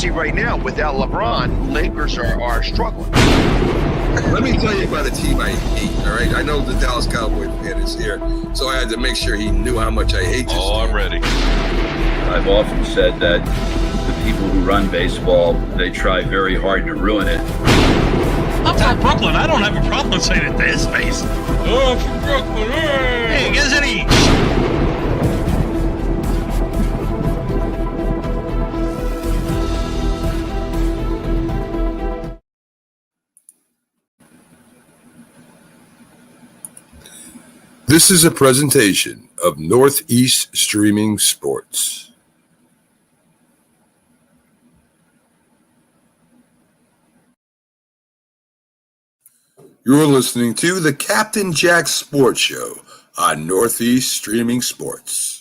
see right now, without LeBron, Lakers are struggling. Let me tell you about a team I hate, all right? I know the Dallas Cowboys fan is here, so I had to make sure he knew how much I hate this team. I'm ready. I've often said that the people who run baseball, they try very hard to ruin it. I'm from Brooklyn. I don't have a problem saying it to his face. Oh, I'm from Brooklyn. Hey, guys, any... This is a presentation of Northeast Streaming Sports. You're listening to the Captain Jack Sports Show on Northeast Streaming Sports.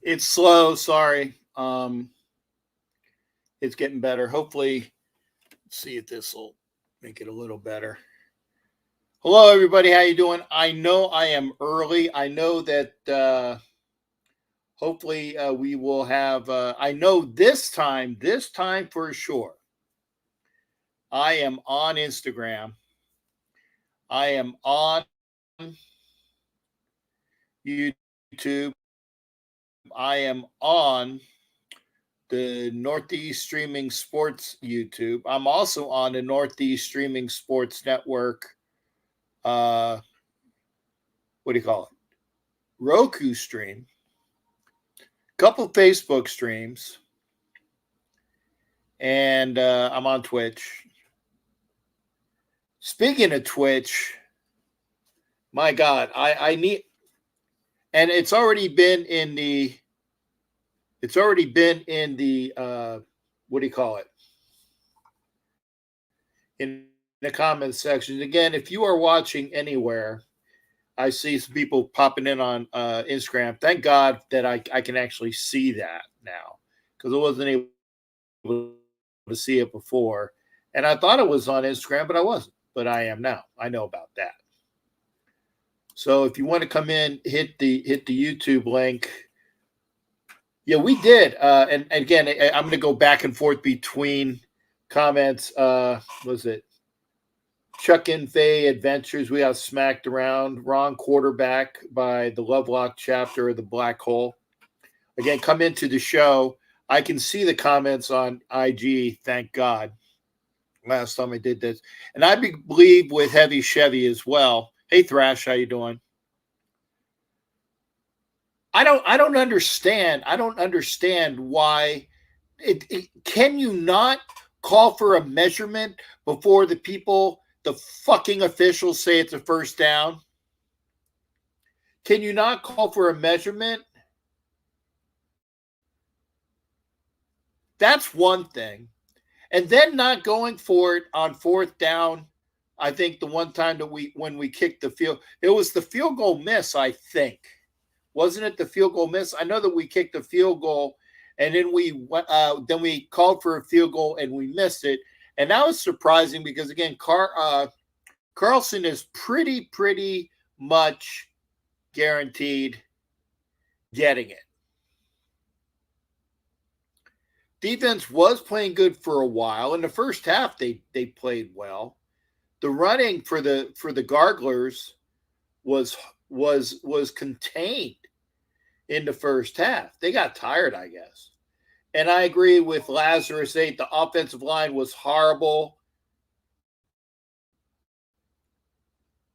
It's slow. Sorry. It's getting better. Hopefully, let's see if this will make it a little better. Hello, everybody. How you doing? I know I am early. I know that hopefully we will have. I know this time for sure. I am on Instagram. I am on YouTube. I am on the Northeast Streaming Sports YouTube. I'm also on the Northeast Streaming Sports Network. What do you call it? Roku stream. Couple Facebook streams. And I'm on Twitch. Speaking of Twitch, my God, I need, and it's already been in the what do you call it? In the comments section. Again, if you are watching anywhere, I see some people popping in on Instagram. Thank God that I can actually see that now, because I wasn't able to see it before. And I thought it was on Instagram, but I wasn't. But I am now. I know about that. So if you want to come in, hit the YouTube link. Yeah, we did. And again, I'm going to go back and forth between comments. Was it Chuck and Faye Adventures? We got smacked around. Wrong quarterback by the Lovelock chapter of the Black Hole. Again, come into the show. I can see the comments on IG. Thank God. Last time I did this, and I believe with Heavy Chevy as well. Hey, Thrash, how you doing? I don't understand. I don't understand why. Can you not call for a measurement before the fucking officials say it's a first down? Can you not call for a measurement? That's one thing. And then not going for it on fourth down. I think the one time that when we kicked the field, it was the field goal miss, I think. Wasn't it the field goal miss? I know that we kicked the field goal and then we called for a field goal and we missed it. And that was surprising because, again, Carlson is pretty much guaranteed getting it. Defense was playing good for a while. In the first half, they played well. The running for the Garglers was contained in the first half. They got tired, I guess. And I agree with Lazarus 8. The offensive line was horrible.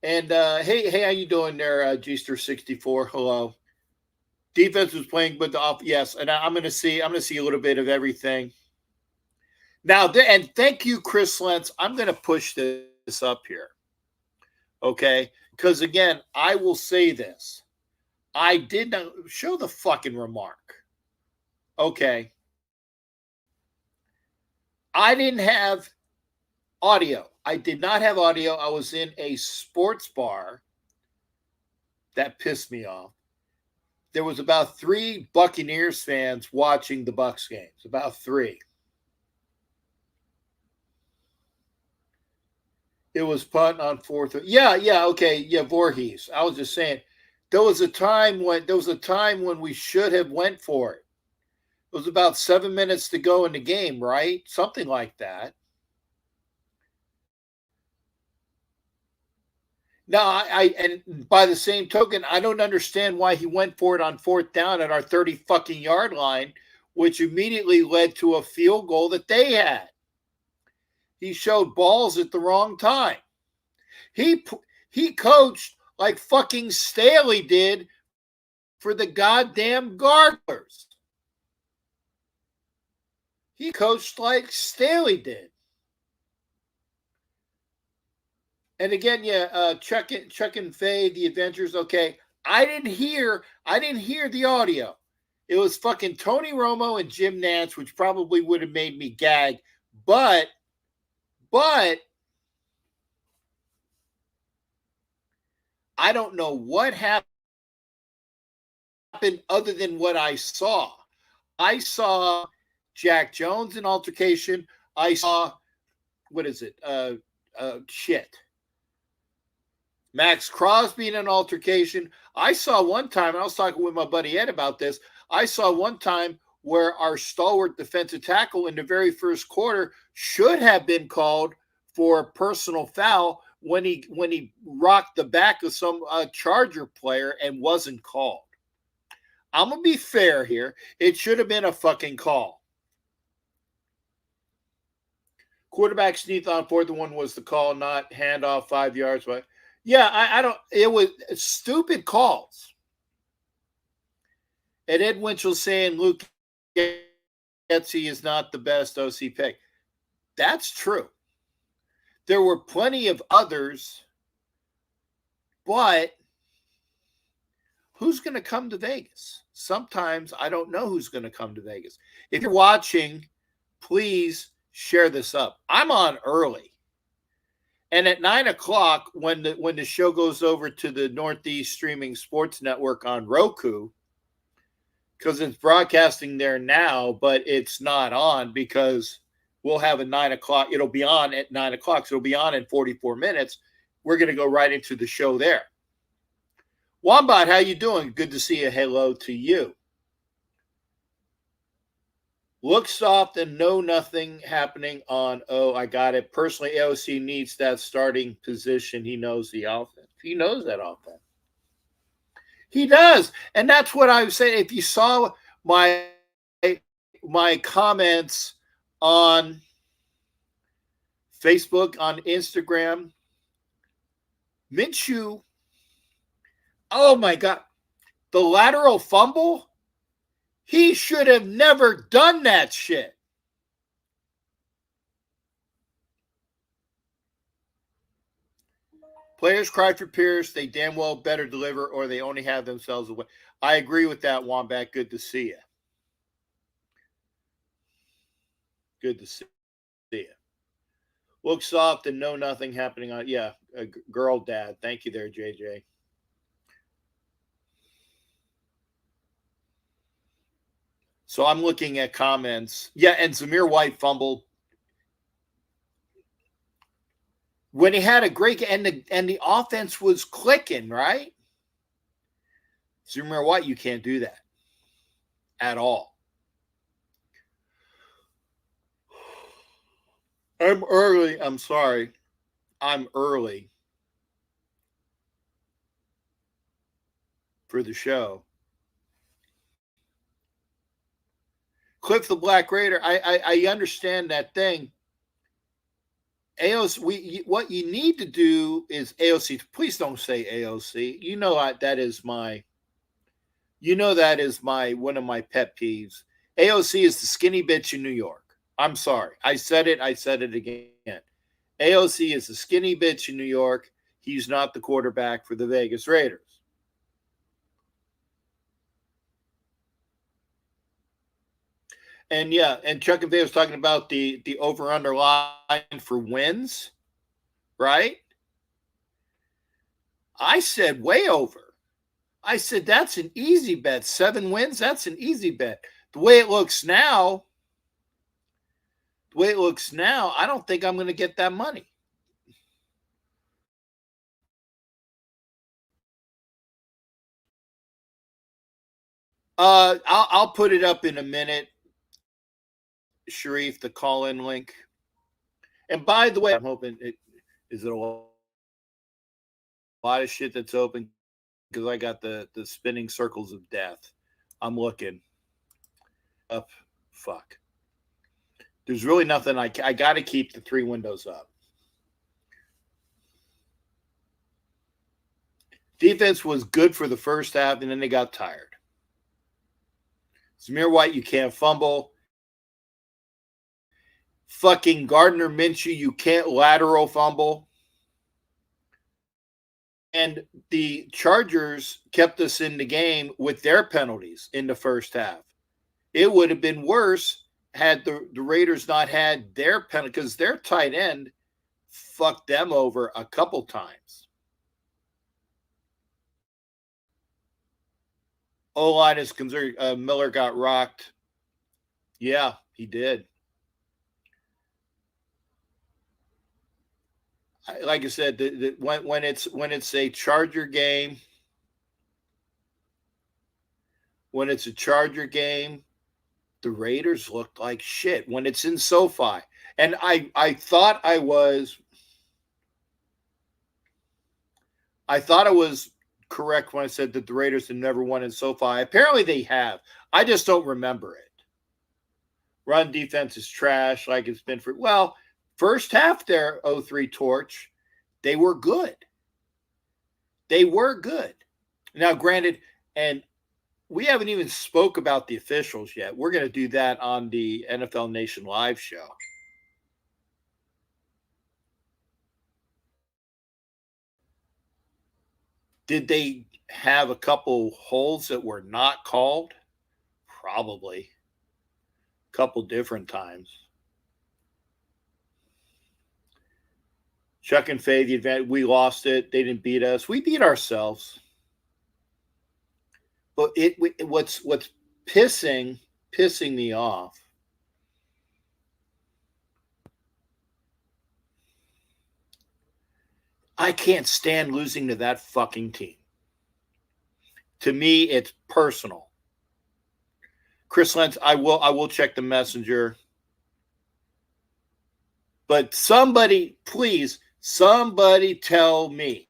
And hey, how you doing there, Gster64? Hello. Defense was playing, but yes, and I'm going to see a little bit of everything. Now, and thank you, Chris Lentz. I'm going to push this up here, okay? Because again, I will say this: I did not show the fucking remark. Okay, I didn't have audio. I did not have audio. I was in a sports bar. That pissed me off. There was about 3 Buccaneers fans watching the Bucs games. About 3. It was punt on 4th. Yeah, okay. Yeah, Voorhees. I was just saying, there was a time when we should have went for it. It was about 7 minutes to go in the game, right? Something like that. Now, and by the same token, I don't understand why he went for it on 4th down at our 30 fucking yard line, which immediately led to a field goal that they had. He showed balls at the wrong time. He coached like fucking Staley did for the goddamn Garglers. He coached like Staley did. And again, Chuck and Faye, the Adventures. Okay, I didn't hear the audio. It was fucking Tony Romo and Jim Nantz, which probably would have made me gag. But I don't know what happened other than what I saw. I saw Jack Jones in altercation. I saw, what is it? Max Crosby in an altercation. I saw one time, I was talking with my buddy Ed about this. I saw one time where our stalwart defensive tackle in the very first quarter should have been called for a personal foul when he rocked the back of some Charger player and wasn't called. I'm going to be fair here. It should have been a fucking call. Quarterback sneak on 4th and 1 was the call, not handoff 5 yards. But yeah, I don't. It was stupid calls. And Ed Winchell saying Luke Getsy is not the best OC pick. That's true. There were plenty of others, but who's going to come to Vegas? Sometimes I don't know who's going to come to Vegas. If you're watching, please share this up. I'm on early. And at 9 o'clock, when the show goes over to the Northeast Streaming Sports Network on Roku, because it's broadcasting there now, but it's not on because we'll have a 9 o'clock. It'll be on at 9 o'clock, so it'll be on in 44 minutes. We're going to go right into the show there. Wombat, how you doing? Good to see you. Hello to you. Look soft and know nothing happening on. Oh, I got it. Personally, AOC needs that starting position. He knows the offense. He knows that offense. He does. And that's what I was saying. If you saw my comments on Facebook, on Instagram, Minshew, oh my God, the lateral fumble, he should have never done that shit. Players cry for Pierce. They damn well better deliver or they only have themselves away. I agree with that, Wombat. Good to see you. Good to see you. Look soft and know nothing happening on. Yeah, a girl dad. Thank you there, JJ. So I'm looking at comments. Yeah, and Zamir White fumbled. When he had a great and the offense was clicking, right? Zamir White, you can't do that at all. I'm early. I'm sorry. I'm early for the show. Cliff the Black Raider, I understand that thing. AOC, what you need to do is AOC. Please don't say AOC. You know that is my one of my pet peeves. AOC is the skinny bitch in New York. I'm sorry. I said it again. AOC is the skinny bitch in New York. He's not the quarterback for the Vegas Raiders. And yeah, and Chuck and Faye was talking about the over-under line for wins, right? I said way over. I said that's an easy bet. 7 wins, that's an easy bet. The way it looks now, I don't think I'm going to get that money. I'll put it up in a minute, Sharif, the call-in link. And by the way, I'm hoping is it a lot of shit that's open because I got the spinning circles of death. I'm looking up. Fuck. There's really nothing. I got to keep the 3 windows up. Defense was good for the first half, and then they got tired. Zamir White, you can't fumble. Fucking Gardner Minshew, you can't lateral fumble. And the Chargers kept us in the game with their penalties in the first half. It would have been worse had the Raiders not had their penalty because their tight end fucked them over a couple times. O-line is concerned. Miller got rocked. Yeah, he did. Like I said, when it's a Charger game, the Raiders looked like shit when it's in SoFi. And I thought I was correct when I said that the Raiders had never won in SoFi. Apparently they have. I just don't remember it. Run defense is trash like it's been for, well, first half there, 0-3 Torch, they were good. Now, granted, and we haven't even spoke about the officials yet. We're going to do that on the NFL Nation live show. Did they have a couple holes that were not called? Probably. A couple different times. Chuck and Faye, the event, we lost it. They didn't beat us. We beat ourselves. But what's pissing me off. I can't stand losing to that fucking team. To me, it's personal. Chris Lentz, I will check the messenger. But somebody, please, somebody tell me.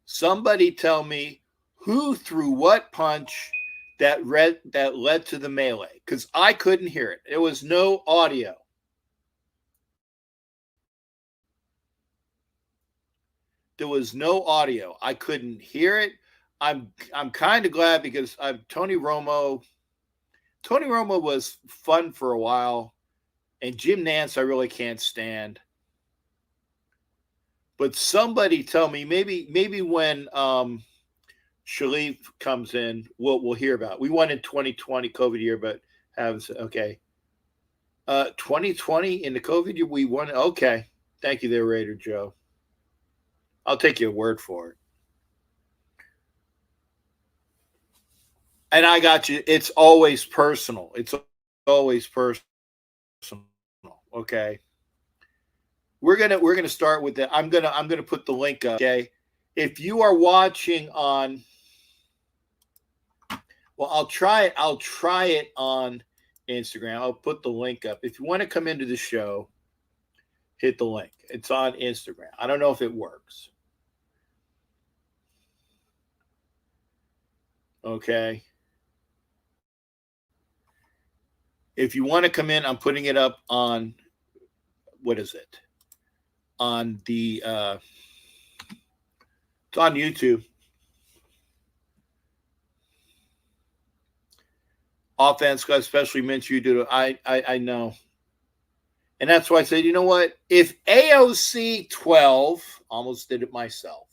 Somebody tell me who threw what punch that led to the melee, because I couldn't hear it. There was no audio. There was no audio. I couldn't hear it. I'm kind of glad because Tony Romo. Tony Romo was fun for a while, and Jim Nance I really can't stand. But somebody tell me, maybe when Shalif comes in, we'll hear about it. We won in 2020 COVID year, but okay. 2020 in the COVID year we won. Okay, thank you there, Raider Joe. I'll take your word for it. And I got you. It's always personal. It's always personal. Okay. We're gonna start with that. I'm gonna put the link up. Okay. If you are watching on, well, I'll try it on Instagram. I'll put the link up. If you want to come into the show, hit the link. It's on Instagram. I don't know if it works. Okay. If you want to come in, I'm putting it up on, what is it? On the, it's on YouTube. Offense, especially meant you do. I know. And that's why I said, you know what? If AOC 12, almost did it myself.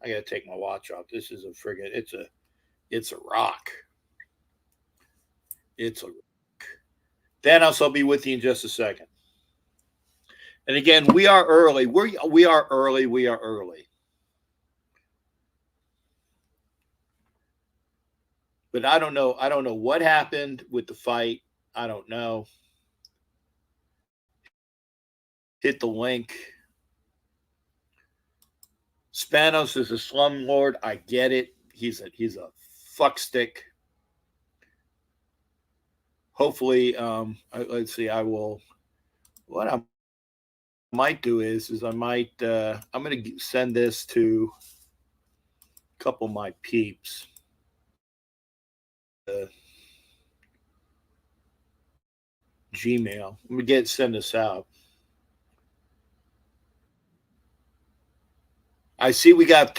I got to take my watch off. This is a friggin', it's a rock. It's a rock. Thanos, I'll be with you in just a second. And again, we are early. We are early. We are early. But I don't know. I don't know what happened with the fight. I don't know. Hit the link. Spanos is a slumlord. I get it. He's a fuckstick. Hopefully, let's see. I will. What I might do is I might. I'm going to send this to a couple of my peeps. Gmail. I'm going to send this out. I see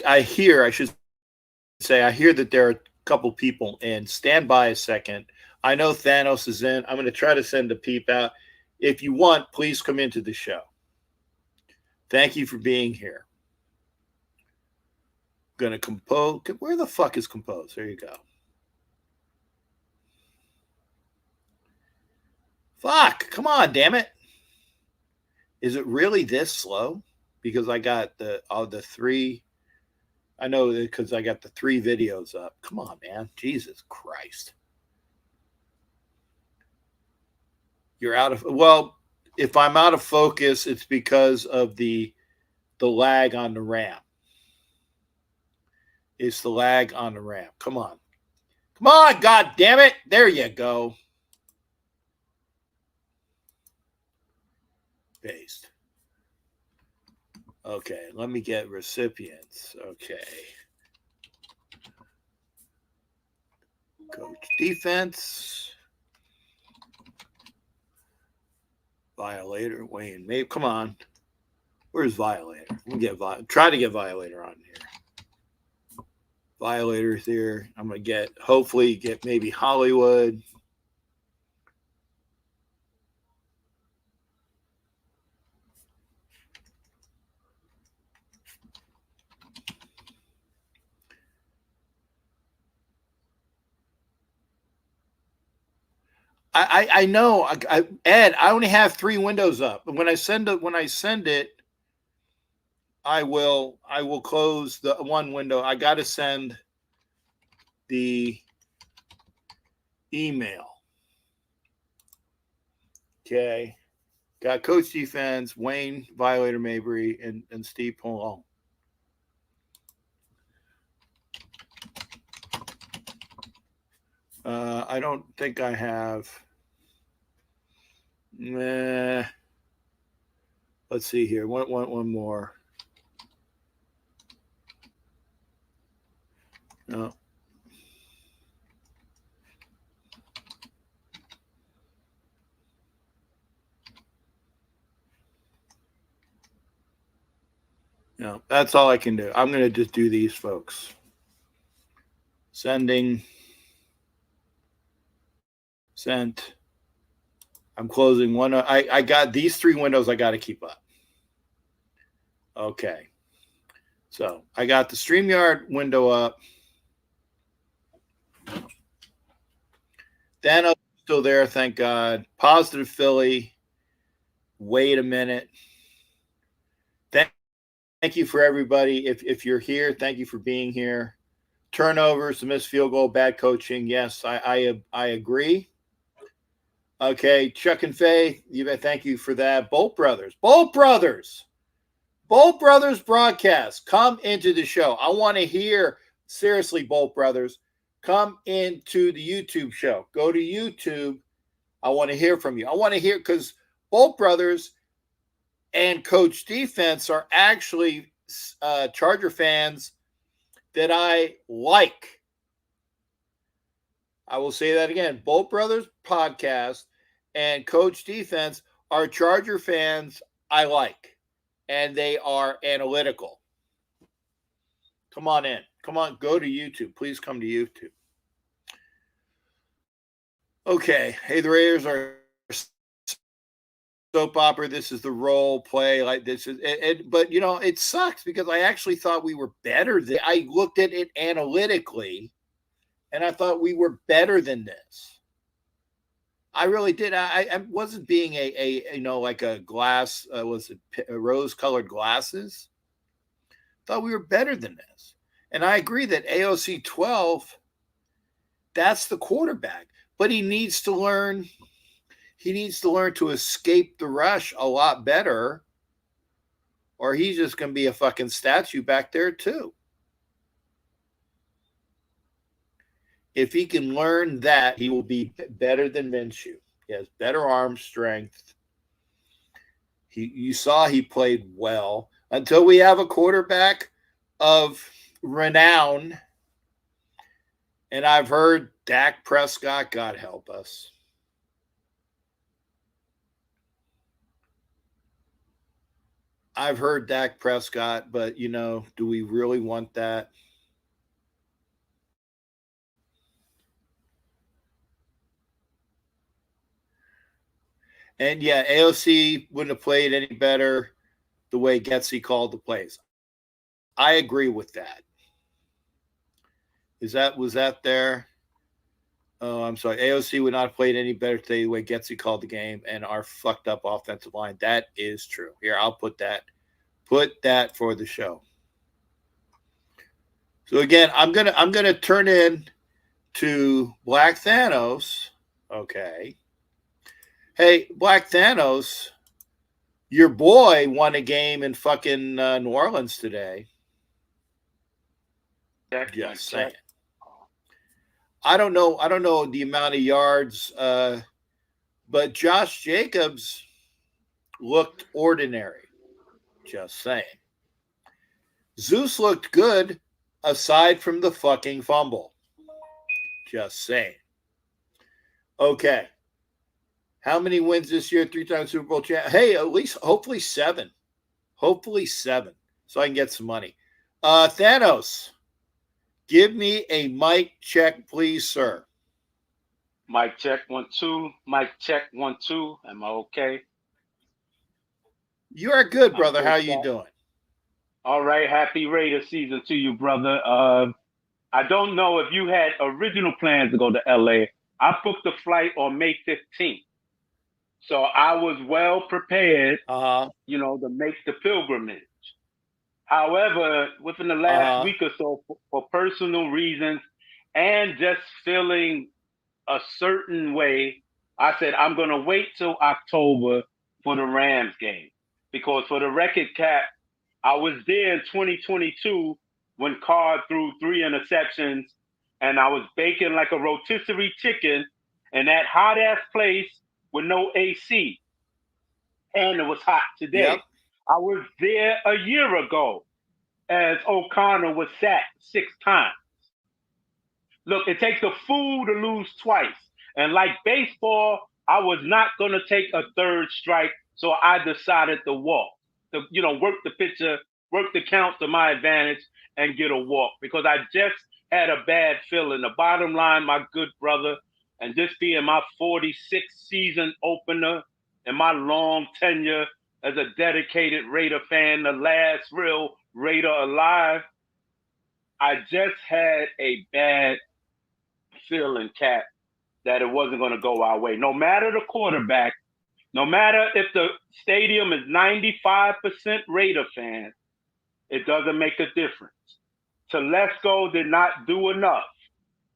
I hear that there are a couple people in. Stand by a second. I know Thanos is in. I'm going to try to send a peep out. If you want, please come into the show. Thank you for being here. I'm going to compose. Where the fuck is compose? There you go. Fuck. Come on, damn it. Is it really this slow? Because I got the three. I know because I got the 3 videos up. Come on, man. Jesus Christ. You're out of, well, if I'm out of focus, it's because of the lag on the RAM. It's the lag on the RAM. Come on. Come on, God damn it. There you go. Paste. Okay, let me get recipients. Okay. Coach defense. Violator, Wayne. Maybe, come on. Where's Violator? We'll get try to get Violator on here. Violator's here. I'm going to hopefully get maybe Hollywood. I know, Ed. I only have 3 windows up. When I send it, I will close the one window. I got to send the email. Okay, Got Coach Defense, Wayne Violator Mabry, and Steve Polong. I don't think I have. Nah. Let's see here. One more. No. No, that's all I can do. I'm going to just do these folks. Sending. Sent. I'm closing one. I got these 3 windows I got to keep up. Okay. So I got the StreamYard window up. Thanos still there, thank God. Positive Philly. Wait a minute. Thank you for everybody. If you're here, thank you for being here. Turnovers, the missed field goal, bad coaching. Yes, I agree. Okay, Chuck and Faye, thank you for that. Bolt Brothers broadcast. Come into the show. I want to hear, seriously, Bolt Brothers, come into the YouTube show. Go to YouTube. I want to hear from you. I want to hear, because Bolt Brothers and Coach Defense are actually Charger fans that I like. I will say that again. Bolt Brothers podcast and Coach Defense are Charger fans I like, and they are analytical. Come on in. Come on, go to YouTube. Please come to YouTube. Okay. Hey, the Raiders are soap opera. This is the role play. Like this is it, but it sucks because I actually thought we were better than. I looked at it analytically, and I thought we were better than this. I really did. I wasn't being a like a glass. Was it rose-colored glasses? Thought we were better than this, and I agree that AOC 12. That's the quarterback, but he needs to learn. He needs to learn to escape the rush a lot better, or he's just going to be a fucking statue back there too. If he can learn that, he will be better than Minshew. He has better arm strength. You saw he played well. Until we have a quarterback of renown, and I've heard Dak Prescott, God help us. I've heard Dak Prescott, but, do we really want that? And, yeah, AOC wouldn't have played any better the way Getsy called the plays. I agree with that. Was that there? Oh, I'm sorry. AOC would not have played any better today the way Getsy called the game and our fucked up offensive line. That is true. Here, I'll put that. Put that for the show. So again, I'm gonna turn in to Black Thanos. Okay. Hey, Black Thanos, your boy won a game in fucking New Orleans today. Just saying. I don't know the amount of yards, but Josh Jacobs looked ordinary. Just saying. Zeus looked good aside from the fucking fumble. Just saying. Okay. How many wins this year? 3-time Super Bowl champ. Hey, at least hopefully 7. Hopefully 7. So I can get some money. Thanos. Give me a mic check, please, sir. Mic check 1 2. Mic check 1 2. Am I okay? You are good, brother. How you doing? All right. Happy Raider season to you, brother. I don't know if you had original plans to go to LA. I booked a flight on May 15th. So I was well prepared, to make the pilgrimage. However, within the last week or so, for personal reasons and just feeling a certain way, I said, I'm going to wait till October for the Rams game. Because for the record, Cap, I was there in 2022 when Carr threw 3 interceptions, and I was baking like a rotisserie chicken in that hot ass place with no AC, and it was hot today. Yep. I was there a year ago as O'Connor was sacked 6 times. Look, it takes a fool to lose twice. And like baseball, I was not going to take a 3rd strike, so I decided to walk. To, work the pitcher, work the count to my advantage, and get a walk. Because I just had a bad feeling. The bottom line, my good brother, and this being my 46th season opener and my long tenure as a dedicated Raider fan, the last real Raider alive, I just had a bad feeling, Cap, that it wasn't going to go our way. No matter the quarterback, no matter if the stadium is 95% Raider fans, it doesn't make a difference. Telesco did not do enough.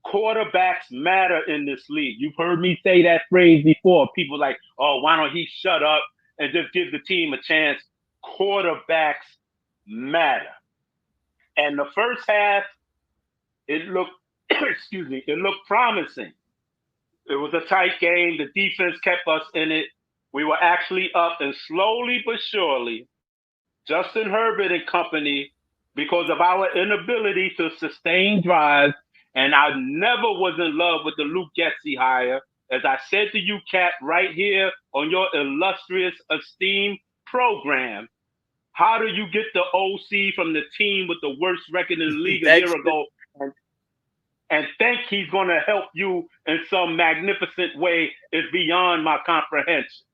Quarterbacks matter in this league. You've heard me say that phrase before. People like, oh, why don't he shut up and just give the team a chance? Quarterbacks matter. And the first half, it looked, it looked promising. It was a tight game. The defense kept us in it. We were actually up, and slowly but surely, Justin Herbert and company, because of our inability to sustain drives, and I never was in love with the Luke Getsy hire. As I said to you, Cat, right here on your illustrious, esteemed program, how do you get the OC from the team with the worst record in the league a year ago and think he's going to help you in some magnificent way is beyond my comprehension.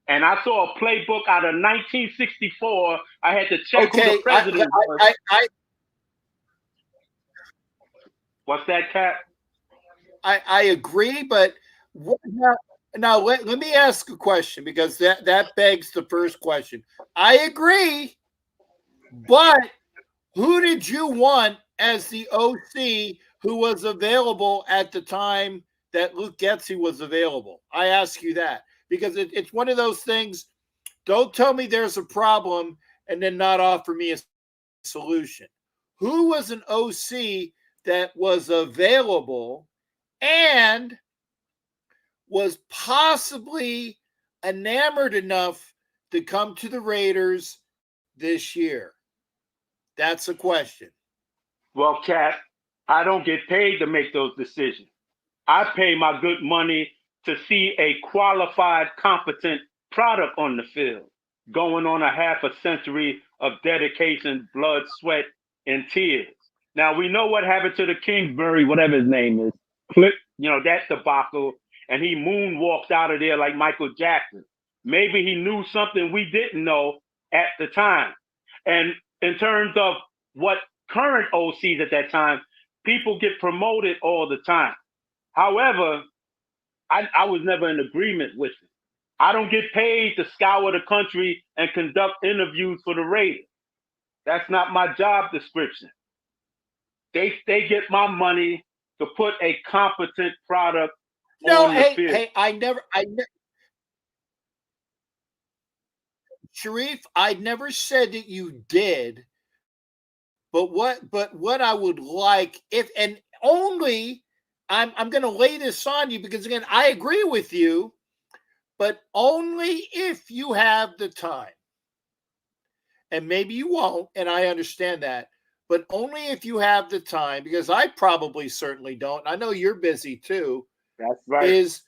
And I saw a playbook out of 1964. I had to check who the president was. What's that, Cap? I agree, but now let me ask a question, because that begs the first question. I agree, but who did you want as the OC who was available at the time that Luke Getsy was available? I ask you that because it's one of those things. Don't tell me there's a problem and then not offer me a solution. Who was an OC that was available and was possibly enamored enough to come to the Raiders this year? That's a question. Well, Cat, I don't get paid to make those decisions. I pay my good money to see a qualified, competent product on the field, going on a half a century of dedication, blood, sweat, and tears. Now, we know what happened to the Kingsbury, whatever his name is, that debacle, and he moonwalked out of there like Michael Jackson. Maybe he knew something we didn't know at the time. And in terms of what current OCs at that time, people get promoted all the time. However, I was never in agreement with it. I don't get paid to scour the country and conduct interviews for the Raiders. That's not my job description. They get my money to put a competent product on the field. Hey, I never Sharif, I never said that you did. But what I would like, if and only I'm going to lay this on you, because again, I agree with you, but only if you have the time. And maybe you won't, and I understand that, but only if you have the time, because I probably certainly don't. I know you're busy too. That's right. Is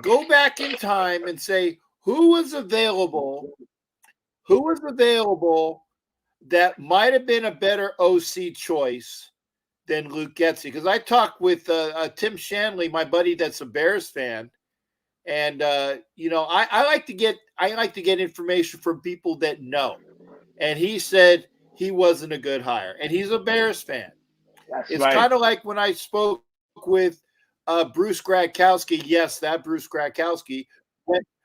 go back in time and say who was available that might have been a better OC choice than Luke Getsy. Because I talked with Tim Shanley, my buddy that's a Bears fan, and I like to get information from people that know. And he said he wasn't a good hire, and he's a Bears fan. It's kind of like when I spoke with Bruce Gradkowski. Yes, that Bruce Gradkowski.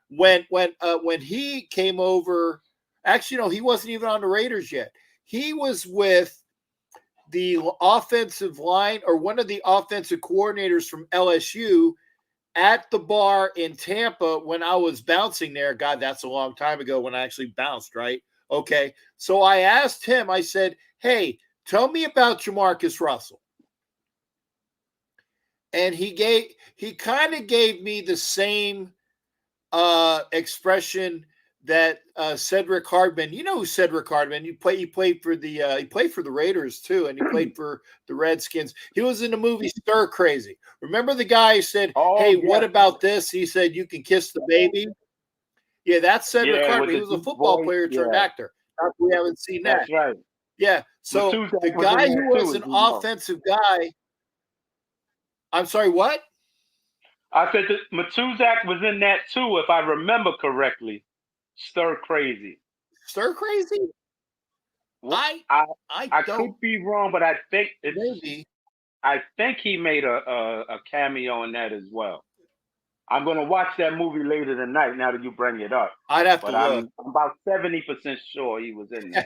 When he came over. Actually, no, he wasn't even on the Raiders yet. He was with the offensive line, or one of the offensive coordinators from LSU at the bar in Tampa when I was bouncing there. God, that's a long time ago when I actually bounced, right? Okay. So I asked him, I said, hey, tell me about Jamarcus Russell. And he kind of gave me the same expression that Cedric Hardman. You know who Cedric Hardman? He played for the Raiders too, and he played for the Redskins. He was in the movie Stir Crazy. Remember the guy who said, "Hey, what about this?" He said, "You can kiss the baby." Yeah, that's Cedric Hardman. He was a football player turned actor. We haven't seen that. That's right. Yeah. So the guy who was an offensive guy. I'm sorry, what? I said that Matuzak was in that too, if I remember correctly. Stir Crazy. Stir Crazy? I could be wrong, but I think it's maybe. I think he made a cameo in that as well. I'm gonna watch that movie later tonight. Now that you bring it up, I'd have to look. I'm about 70% sure he was in there.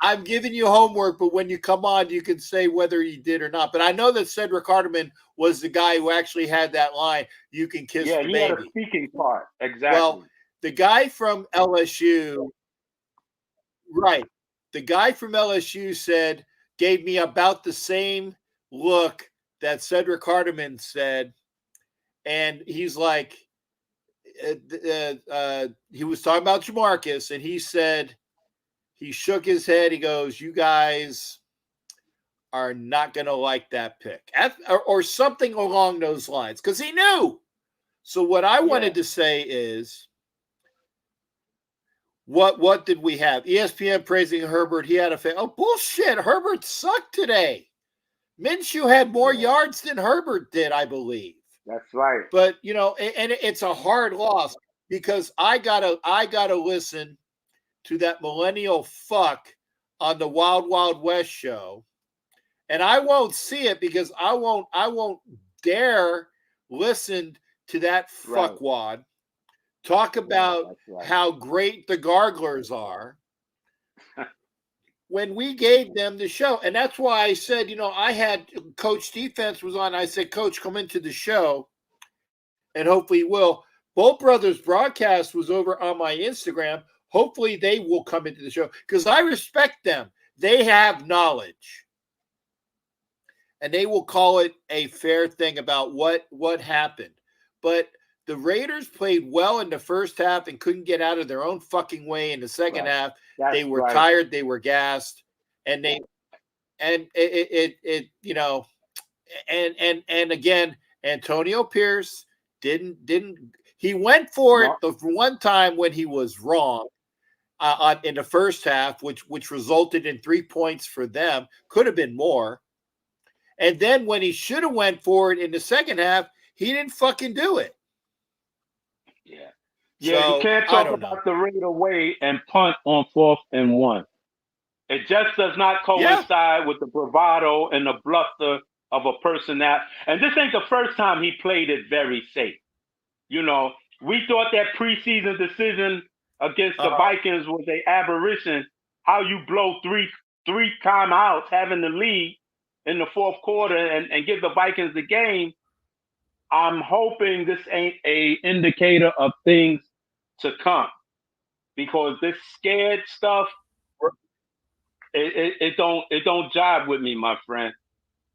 I'm giving you homework, but when you come on, you can say whether he did or not. But I know that Cedric Hardman was the guy who actually had that line, "You can kiss the baby." Yeah, he had a speaking part. Exactly. Well, the guy from LSU, right? The guy from LSU gave me about the same look that Cedric Hardman said, and he's like, he was talking about Jamarcus, and he said. He shook his head. He goes, "You guys are not going to like that pick," or something along those lines, because he knew. So what I wanted to say is, what did we have? ESPN praising Herbert. He had a bullshit. Herbert sucked today. Minshew had more yards than Herbert did, I believe. That's right. But and it's a hard loss because I gotta listen to that millennial fuck on the Wild Wild West show. And I won't see it because I won't dare listen to that fuckwad talk about how great the Garglers are when we gave them the show. And that's why I said, I had Coach Defense was on. I said, Coach, come into the show and hopefully he will. Bolt Brothers broadcast was over on my Instagram. Hopefully they will come into the show because I respect them. They have knowledge. And they will call it a fair thing about what happened. But the Raiders played well in the first half and couldn't get out of their own fucking way in the second half. They were tired, they were gassed, and again, Antonio Pierce didn't he went for it the one time when he was wrong. In the first half, which resulted in 3 points for them, could have been more. And then when he should have went for it in the second half, he didn't fucking do it. Yeah, so, you can't talk about the Raider way and punt on 4th and 1. It just does not coincide with the bravado and the bluster of a person and this ain't the first time he played it very safe. We thought that preseason decision against the Vikings was an aberration. How you blow three timeouts, having the lead in the fourth quarter and give the Vikings the game. I'm hoping this ain't a indicator of things to come, because this scared stuff, it don't jive with me, my friend.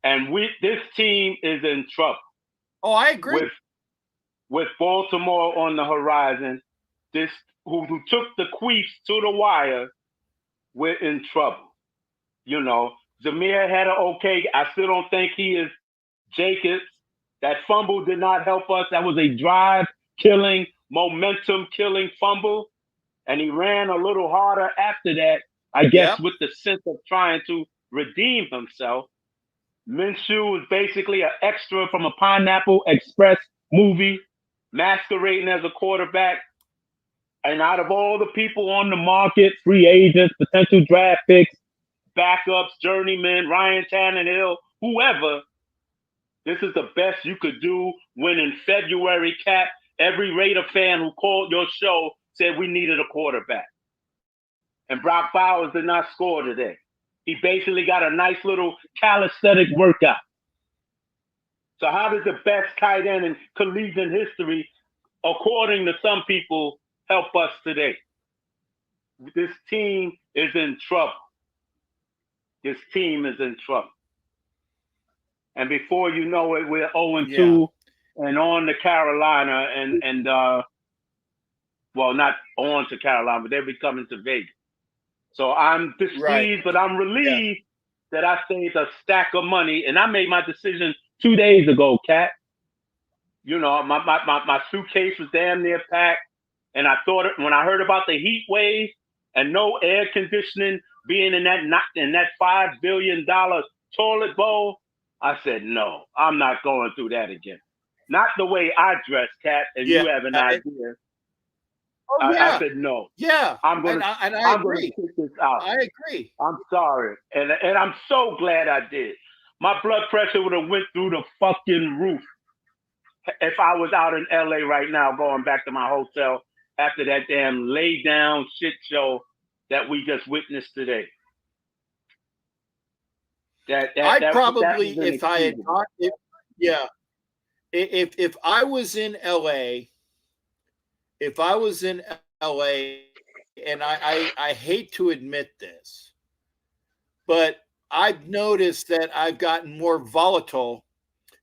And this team is in trouble. Oh, I agree. With Baltimore on the horizon, who took the Queefs to the wire, we're in trouble. Zamir had an okay. I still don't think he is Jacobs. That fumble did not help us. That was a drive-killing, momentum-killing fumble. And he ran a little harder after that, I guess, with the sense of trying to redeem himself. Minshew was basically an extra from a Pineapple Express movie, masquerading as a quarterback. And out of all the people on the market, free agents, potential draft picks, backups, journeymen, Ryan Tannehill, whoever, this is the best you could do when in February, Cap, every Raider fan who called your show said we needed a quarterback. And Brock Bowers did not score today. He basically got a nice little calisthenic workout. So how does the best tight end in collegiate history, according to some people, help us today? This team is in trouble. This team is in trouble. And before you know it, we're 0-2 and on to Carolina and well, not on to Carolina, but they'll be coming to Vegas. So I'm displeased, but I'm relieved that I saved a stack of money, and I made my decision 2 days ago, Kat. You know, my suitcase was damn near packed, and I thought when I heard about the heat wave and no air conditioning being in that $5 billion toilet bowl, I said, no, I'm not going through that again. Not the way I dress, Kat, and you have an idea. I said no. Yeah, I'm gonna. I agree. Gonna kick this out. I agree. I'm sorry, and I'm so glad I did. My blood pressure would have went through the fucking roof if I was out in LA right now, going back to my hotel after that damn lay down shit show that we just witnessed today. If I was in LA. If I was in LA, and I hate to admit this, but I've noticed that I've gotten more volatile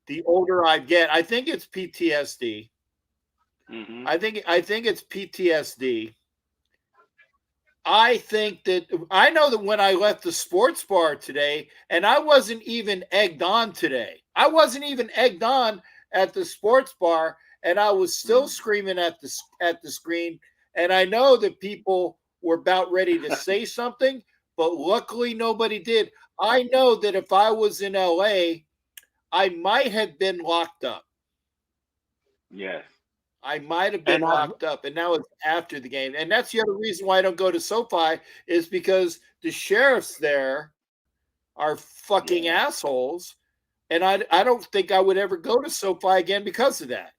the older I get. I think it's PTSD. Mm-hmm. I think it's PTSD. I think that I know that when I left the sports bar today, and I wasn't even egged on today. I wasn't even egged on at the sports bar. And I was still screaming at the screen. And I know that people were about ready to say something, but luckily nobody did. I know that if I was in LA, I might have been locked up. Yes. I might have been locked up. And now it's after the game. And that's the other reason why I don't go to SoFi is because the sheriffs there are fucking assholes. And I don't think I would ever go to SoFi again because of that.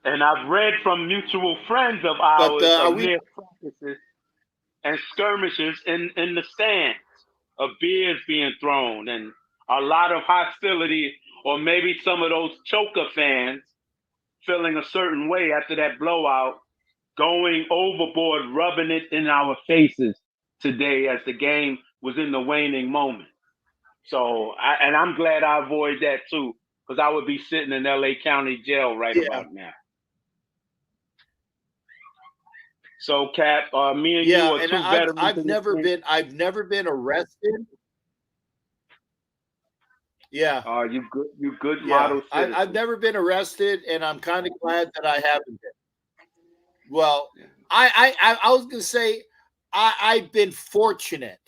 And I've read from mutual friends of ours of near practices and skirmishes in the stands of beers being thrown and a lot of hostility, or maybe some of those choker fans feeling a certain way after that blowout, going overboard, rubbing it in our faces today as the game was in the waning moment. So, I'm glad I avoid that too, because I would be sitting in LA County Jail right about now. So, Cap, me and you are two veterans. I've never been arrested. Yeah. You good model citizen. I've never been arrested, and I'm kind of glad that I haven't been. Well, I was gonna say I've been fortunate.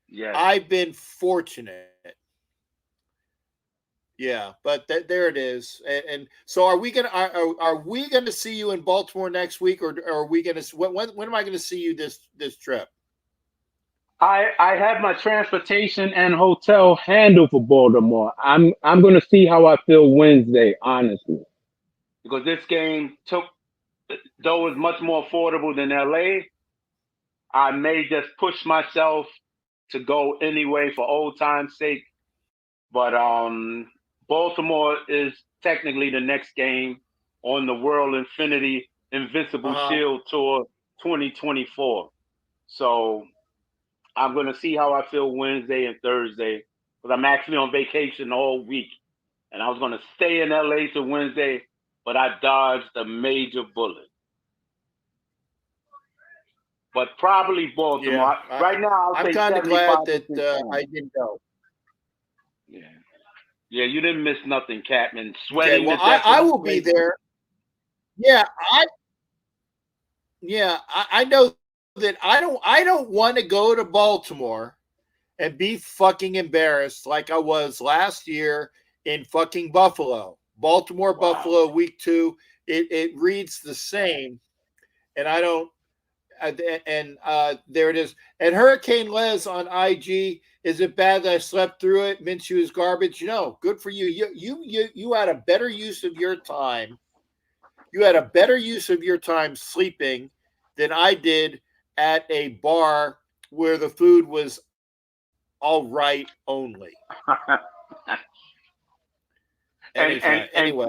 Yeah. I've been fortunate. Yeah, but there it is. And so, are we gonna see you in Baltimore next week, or are we gonna? When am I gonna see you this trip? I have my transportation and hotel handled for Baltimore. I'm gonna see how I feel Wednesday, honestly, because this game though it's much more affordable than LA. I may just push myself to go anyway for old time's sake, but Baltimore is technically the next game on the World Infinity Invincible Shield Tour 2024. So I'm going to see how I feel Wednesday and Thursday, because I'm actually on vacation all week. And I was going to stay in LA till Wednesday, but I dodged a major bullet. But probably Baltimore. Yeah, right now, I'm kind of glad that I didn't go. Yeah. Yeah, you didn't miss nothing, Captain. Sweating. Okay, well, I will be there. Yeah, I know that I don't want to go to Baltimore and be fucking embarrassed like I was last year in fucking Buffalo. Baltimore, wow. Buffalo, week 2. It reads the same, and I don't. And there it is. And Hurricane Les on IG. Is it bad that I slept through it? Minshew is garbage. No, good for you. You had a better use of your time. You had a better use of your time sleeping than I did at a bar where the food was all right only. And Anyway,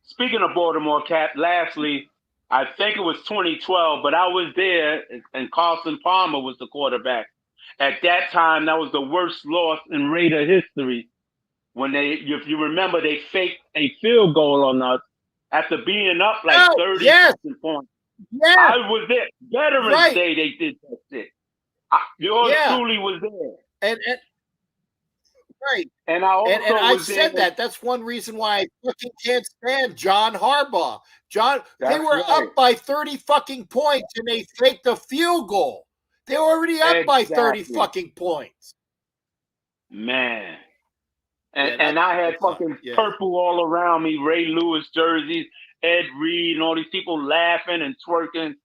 speaking of Baltimore, Cap. Lastly, I think it was 2012, but I was there, and Carlson Palmer was the quarterback. At that time, that was the worst loss in Raider history. When if you remember, they faked a field goal on us after being up like 30 something points. Yeah, I was there. Veterans Day, they did that shit. Yours truly was there. And right. And I also And I was said there. that's one reason why I fucking can't stand John Harbaugh. They were right. up by 30 fucking points and they faked a field goal. They were already up by 30 fucking points. Man. And I had fucking purple all around me, Ray Lewis jerseys, Ed Reed, and all these people laughing and twerking.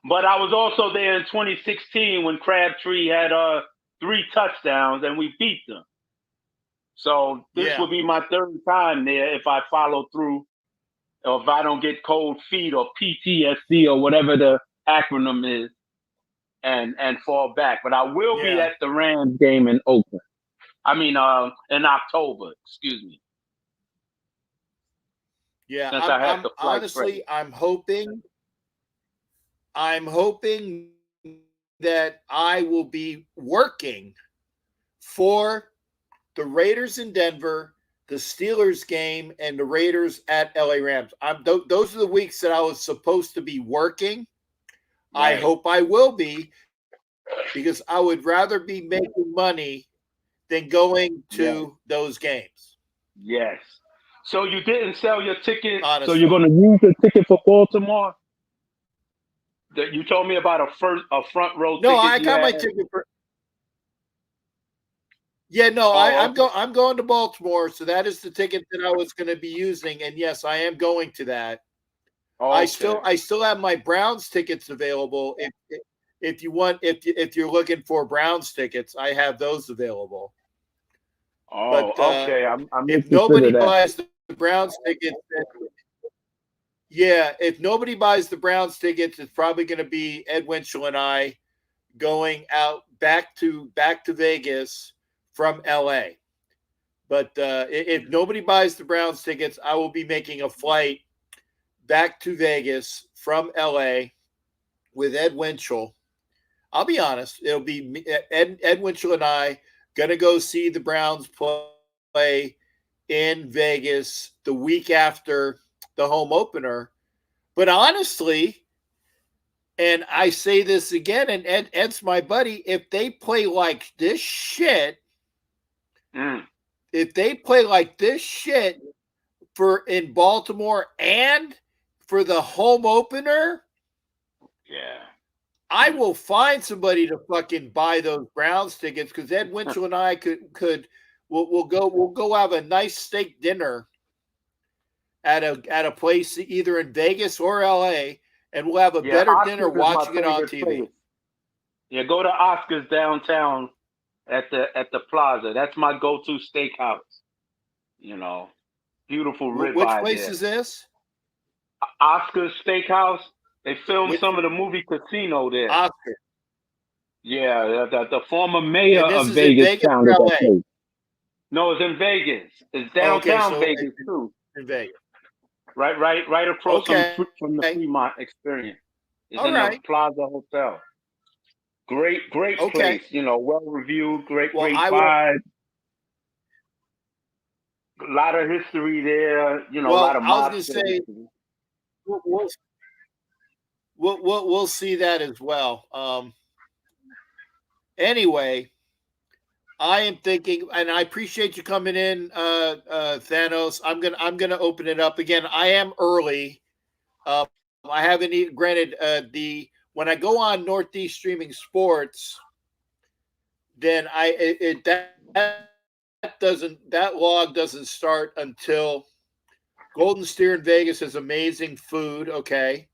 But I was also there in 2016 when Crabtree had 3 touchdowns and we beat them. So this will be my 3rd time there if I follow through, or if I don't get cold feet or PTSD or whatever the acronym is, and fall back. But I will be at the Rams game in Oakland. I mean, in October. Excuse me. Yeah, Since I have the flight honestly, I'm hoping that I will be working for the Raiders in Denver, the Steelers game, and the Raiders at LA Rams. Those are the weeks that I was supposed to be working. Right. I hope I will be, because I would rather be making money than going to those games. Yes. So you didn't sell your ticket. Honestly. So you're going to use the ticket for Baltimore? That you told me about a front row ticket. No, I got my ticket for. Yeah, no, I'm going to Baltimore, so that is the ticket that I was going to be using, and yes, I am going to that. Okay. I still have my Browns tickets available. If you want, if you're looking for Browns tickets, I have those available. Oh, but, okay. I'm if nobody buys the Browns tickets, if nobody buys the Browns tickets, it's probably going to be Ed Winchell and I going out back to Vegas from LA. But if nobody buys the Browns tickets, I will be making a flight back to Vegas from LA with Ed Winchell. I'll be honest, it'll be Ed Winchell and I going to go see the Browns play in Vegas the week after the home opener. But honestly, and I say this again, and Ed's my buddy, if they play like this shit, in Baltimore and for the home opener, I will find somebody to fucking buy those Browns tickets, because Ed Winchell and I we'll go have a nice steak dinner at a place either in Vegas or LA, and we'll have a better dinner watching it on TV. Place. Yeah, go to Oscar's downtown at the plaza. That's my go-to steakhouse. You know, beautiful ribeye. Which place is this? Oscar's Steakhouse. They filmed some of the movie Casino there. Oscar. Yeah, the former mayor of Vegas founded that place. No, it's in Vegas. It's downtown Vegas too. In Vegas. Right across from the Fremont Experience. It's in the Plaza Hotel. Great place. You know, well reviewed. Great vibe. A lot of history there. You know, a lot of. I was going to say, we'll see that as well. Anyway, I am thinking, and I appreciate you coming in, Thanos. I'm gonna open it up again. I am early. I haven't granted when I go on Northeast Streaming Sports, then that log doesn't start until Golden Steer in Vegas has amazing food. Okay.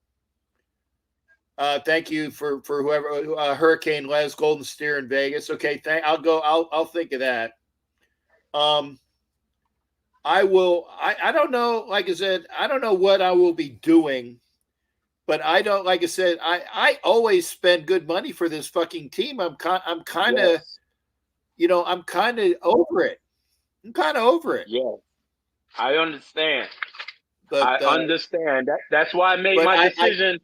Thank you for whoever Hurricane Les, Golden Steer in Vegas. Okay, I'll think of that. I will. I don't know. Like I said, I don't know what I will be doing, but I don't. Like I said, I always spend good money for this fucking team. I'm kind of, I'm kind of over it. Yeah. I understand. But I understand. That's why I made but my decision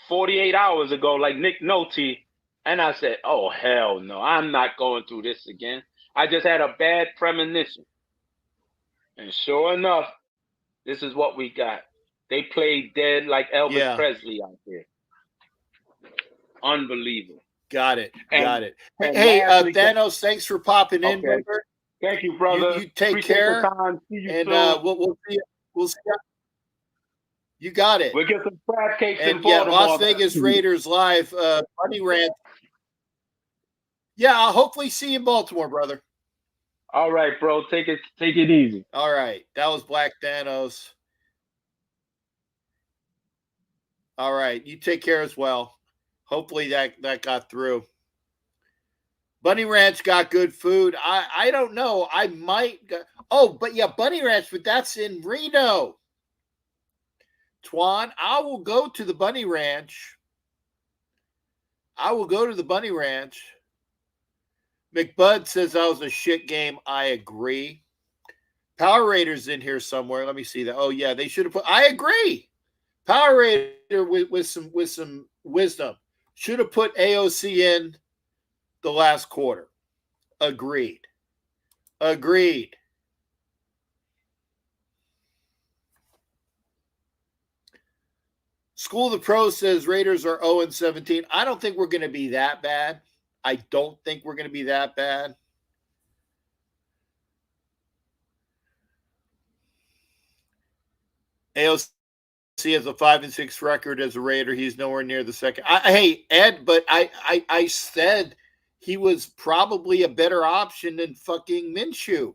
48 hours ago, like Nick Nolte. And I said, oh, hell no. I'm not going through this again. I just had a bad premonition. And sure enough, this is what we got. They played dead like Elvis Presley out there. Unbelievable. got it. And Hey, lastly, Thanos, thanks for popping in, okay. brother. Thank you, brother. You take Appreciate care. the time. See you And soon. we'll see you. We'll see you. You got it. We'll get some crab cakes in And yeah, Baltimore. Las Vegas Raiders live, Bunny Ranch. Yeah, I'll hopefully see you in Baltimore, brother. All right, bro. Take it easy. All right. That was Black Thanos. All right. You take care as well. Hopefully that got through. Bunny Ranch got good food. I don't know. I might go. Oh, but yeah, Bunny Ranch, but that's in Reno. Twan, I will go to the Bunny Ranch. McBud says that was a shit game. I agree. Power Raiders in here somewhere. Let me see that. Oh yeah, they should have put. I agree. Power Raider with some wisdom should have put AOC in the last quarter. Agreed. School of the Pros says Raiders are 0-17. I don't think we're going to be that bad. AOC has a 5-6 record as a Raider. He's nowhere near the second. Hey, Ed, but I said he was probably a better option than fucking Minshew.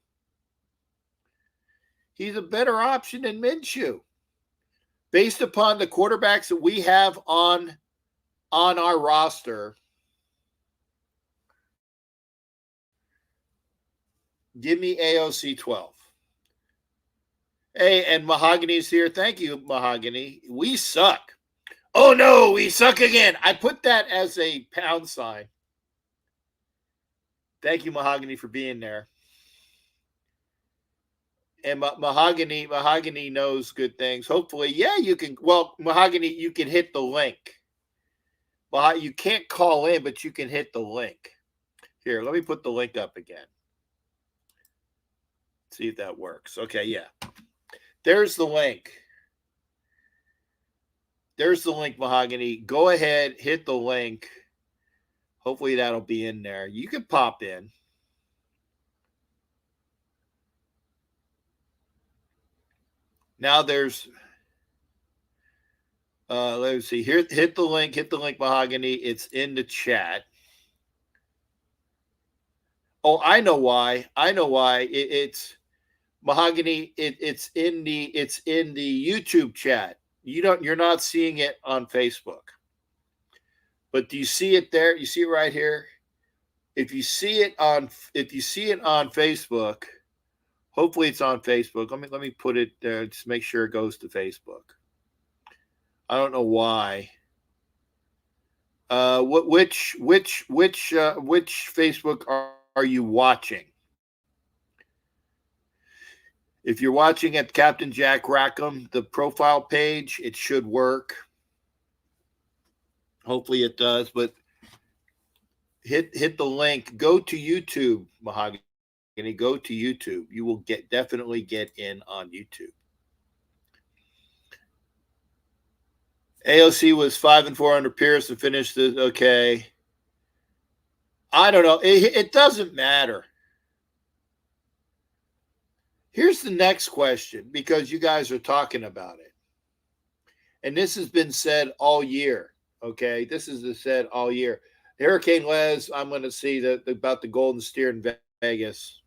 He's a better option than Minshew. Based upon the quarterbacks that we have on our roster, give me AOC 12. Hey, and Mahogany's here. Thank you, Mahogany. We suck. Oh, no, we suck again. I put that as a pound sign. Thank you, Mahogany, for being there. And Mahogany knows good things. Hopefully, yeah, you can. Well, Mahogany, you can hit the link. You can't call in, but you can hit the link. Here, let me put the link up again. See if that works. Okay, yeah. There's the link. Mahogany. Go ahead, hit the link. Hopefully that'll be in there. You can pop in. Now there's, let's see here. Hit the link, Mahogany. It's in the chat. Oh, I know why. It's Mahogany. It's in the YouTube chat. You're not seeing it on Facebook. But do you see it there? You see it right here? If you see it on Facebook, hopefully it's on Facebook. Let me put it there. Just make sure it goes to Facebook. I don't know why. Which Facebook are you watching? If you're watching at Captain Jack Rackham, the profile page, it should work. Hopefully it does, but hit the link. Go to YouTube, Mahogany. Go to YouTube. You will definitely get in on YouTube. AOC was 5-4 under Pierce and finished this. Okay. I don't know. It doesn't matter. Here's the next question, because you guys are talking about it. And this has been said all year. Okay. This is said all year. Hurricane Les, I'm going to see about the Golden Steer in Vegas.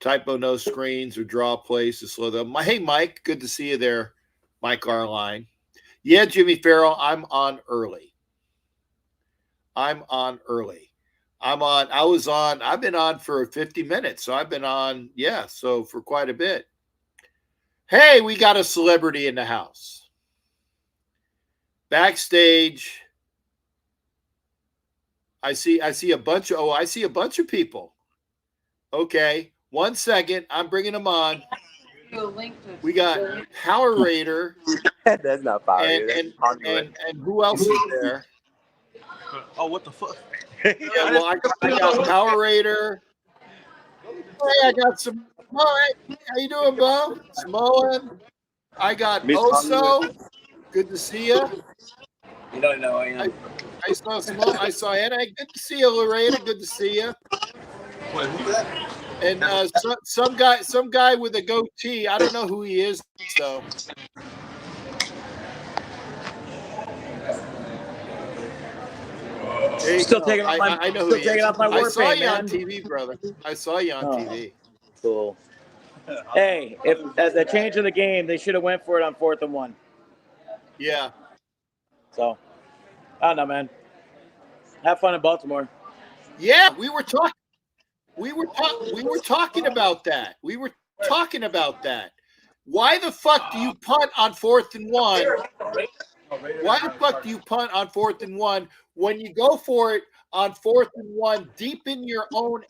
Typo, no screens or draw plays to slow them. Hey, Mike, good to see you there, Mike Arline. Yeah, Jimmy Farrell, I'm on early. I've been on for 50 minutes, so I've been on, so for quite a bit. Hey, we got a celebrity in the house. Backstage, I see a bunch of people. Okay. 1 second. I'm bringing them on. We got Power Raider. That's not Power Raider. And who else is there? Oh, what the fuck? Yeah, well, I got Power Raider. Hey, I got some. Hey, how you doing, Bo? Samoan. I got Oso. Good to see you. You don't know I am. I saw Samoan. I saw Anna. Good to see you, Loretta. Good to see you. Wait, who's that? And some guy with a goatee. I don't know who he is, though. Still taking off my. I know still taking off my I war saw paint, you man. on TV, brother. I saw you on TV. Cool. Hey, if at the change of the game, they should have went for it on 4th and 1. Yeah. So, I don't know, man. Have fun in Baltimore. Yeah, we were talking about that. We were talking about that. Why the fuck do you punt on 4th and 1? Why the fuck do you punt on 4th and 1 when you go for it on 4th and 1 deep in your own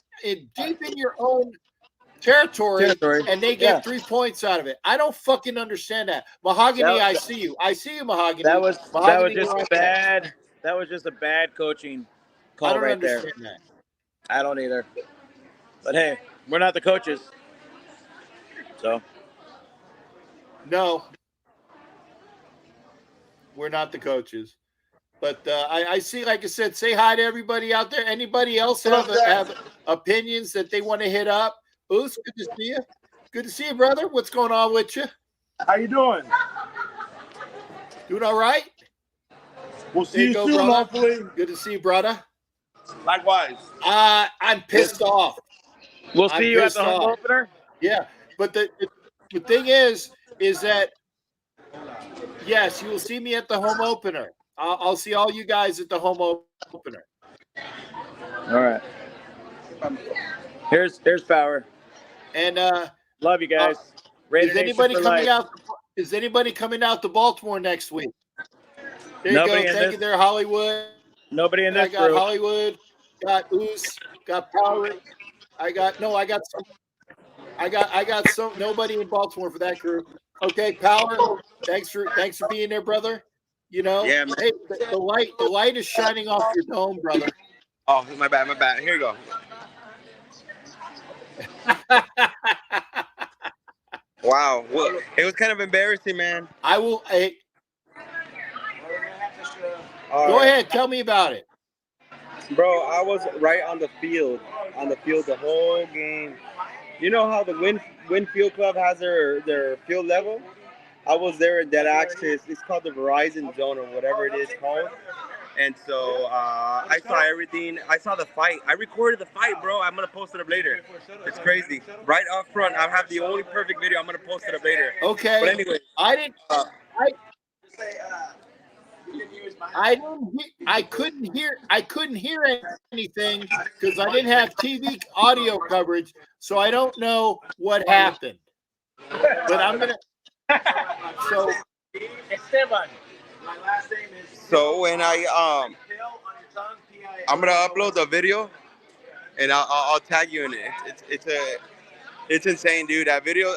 territory and they get 3 points out of it? I don't fucking understand that. Mahogany, I see you. I see you, Mahogany. That was Mahogany, just bad. That was just a bad coaching call right there. That. I don't either. But hey, we're not the coaches. So. No. We're not the coaches. But I see, like I said, say hi to everybody out there. Anybody else have opinions that they want to hit up? Oos, good to see you. Good to see you, brother. What's going on with you? How you doing? Doing all right? We'll see you soon, brother. hopefully. Good to see you, brother. Likewise. I'm pissed off. We'll see you at the home opener? Yeah, but the thing is that, yes, you will see me at the home opener. I'll see all you guys at the home opener. All right. Here's Power. And love you guys. Is anybody coming out? Is anybody coming out to Baltimore next week? There you go. Thank you there, Hollywood. Nobody in this I got group. Hollywood. Got Oos. Got Power. I got some. Nobody in Baltimore for that group. Okay, Power. Thanks for being there, brother. You know, yeah, hey, the light is shining off your dome, brother. Oh, my bad. Here you go. Wow, well, it was kind of embarrassing, man. I will. Go ahead, tell me about it, bro. I was right on the field the whole game. You know how the Win Field Club has their field level? I was there in that access. It's called the Verizon Zone or whatever it is called. And so I saw everything. I saw the fight. I recorded the fight, bro. I'm going to post it up later. It's crazy. Right up front, I have the only perfect video. I'm going to post it up later. Okay. But anyway. I couldn't hear anything because I didn't have TV audio coverage, so I don't know what happened. But I'm going to... So... Esteban. My last name is... So when I'm gonna upload the video, and I'll tag you in it. It's insane, dude. That video,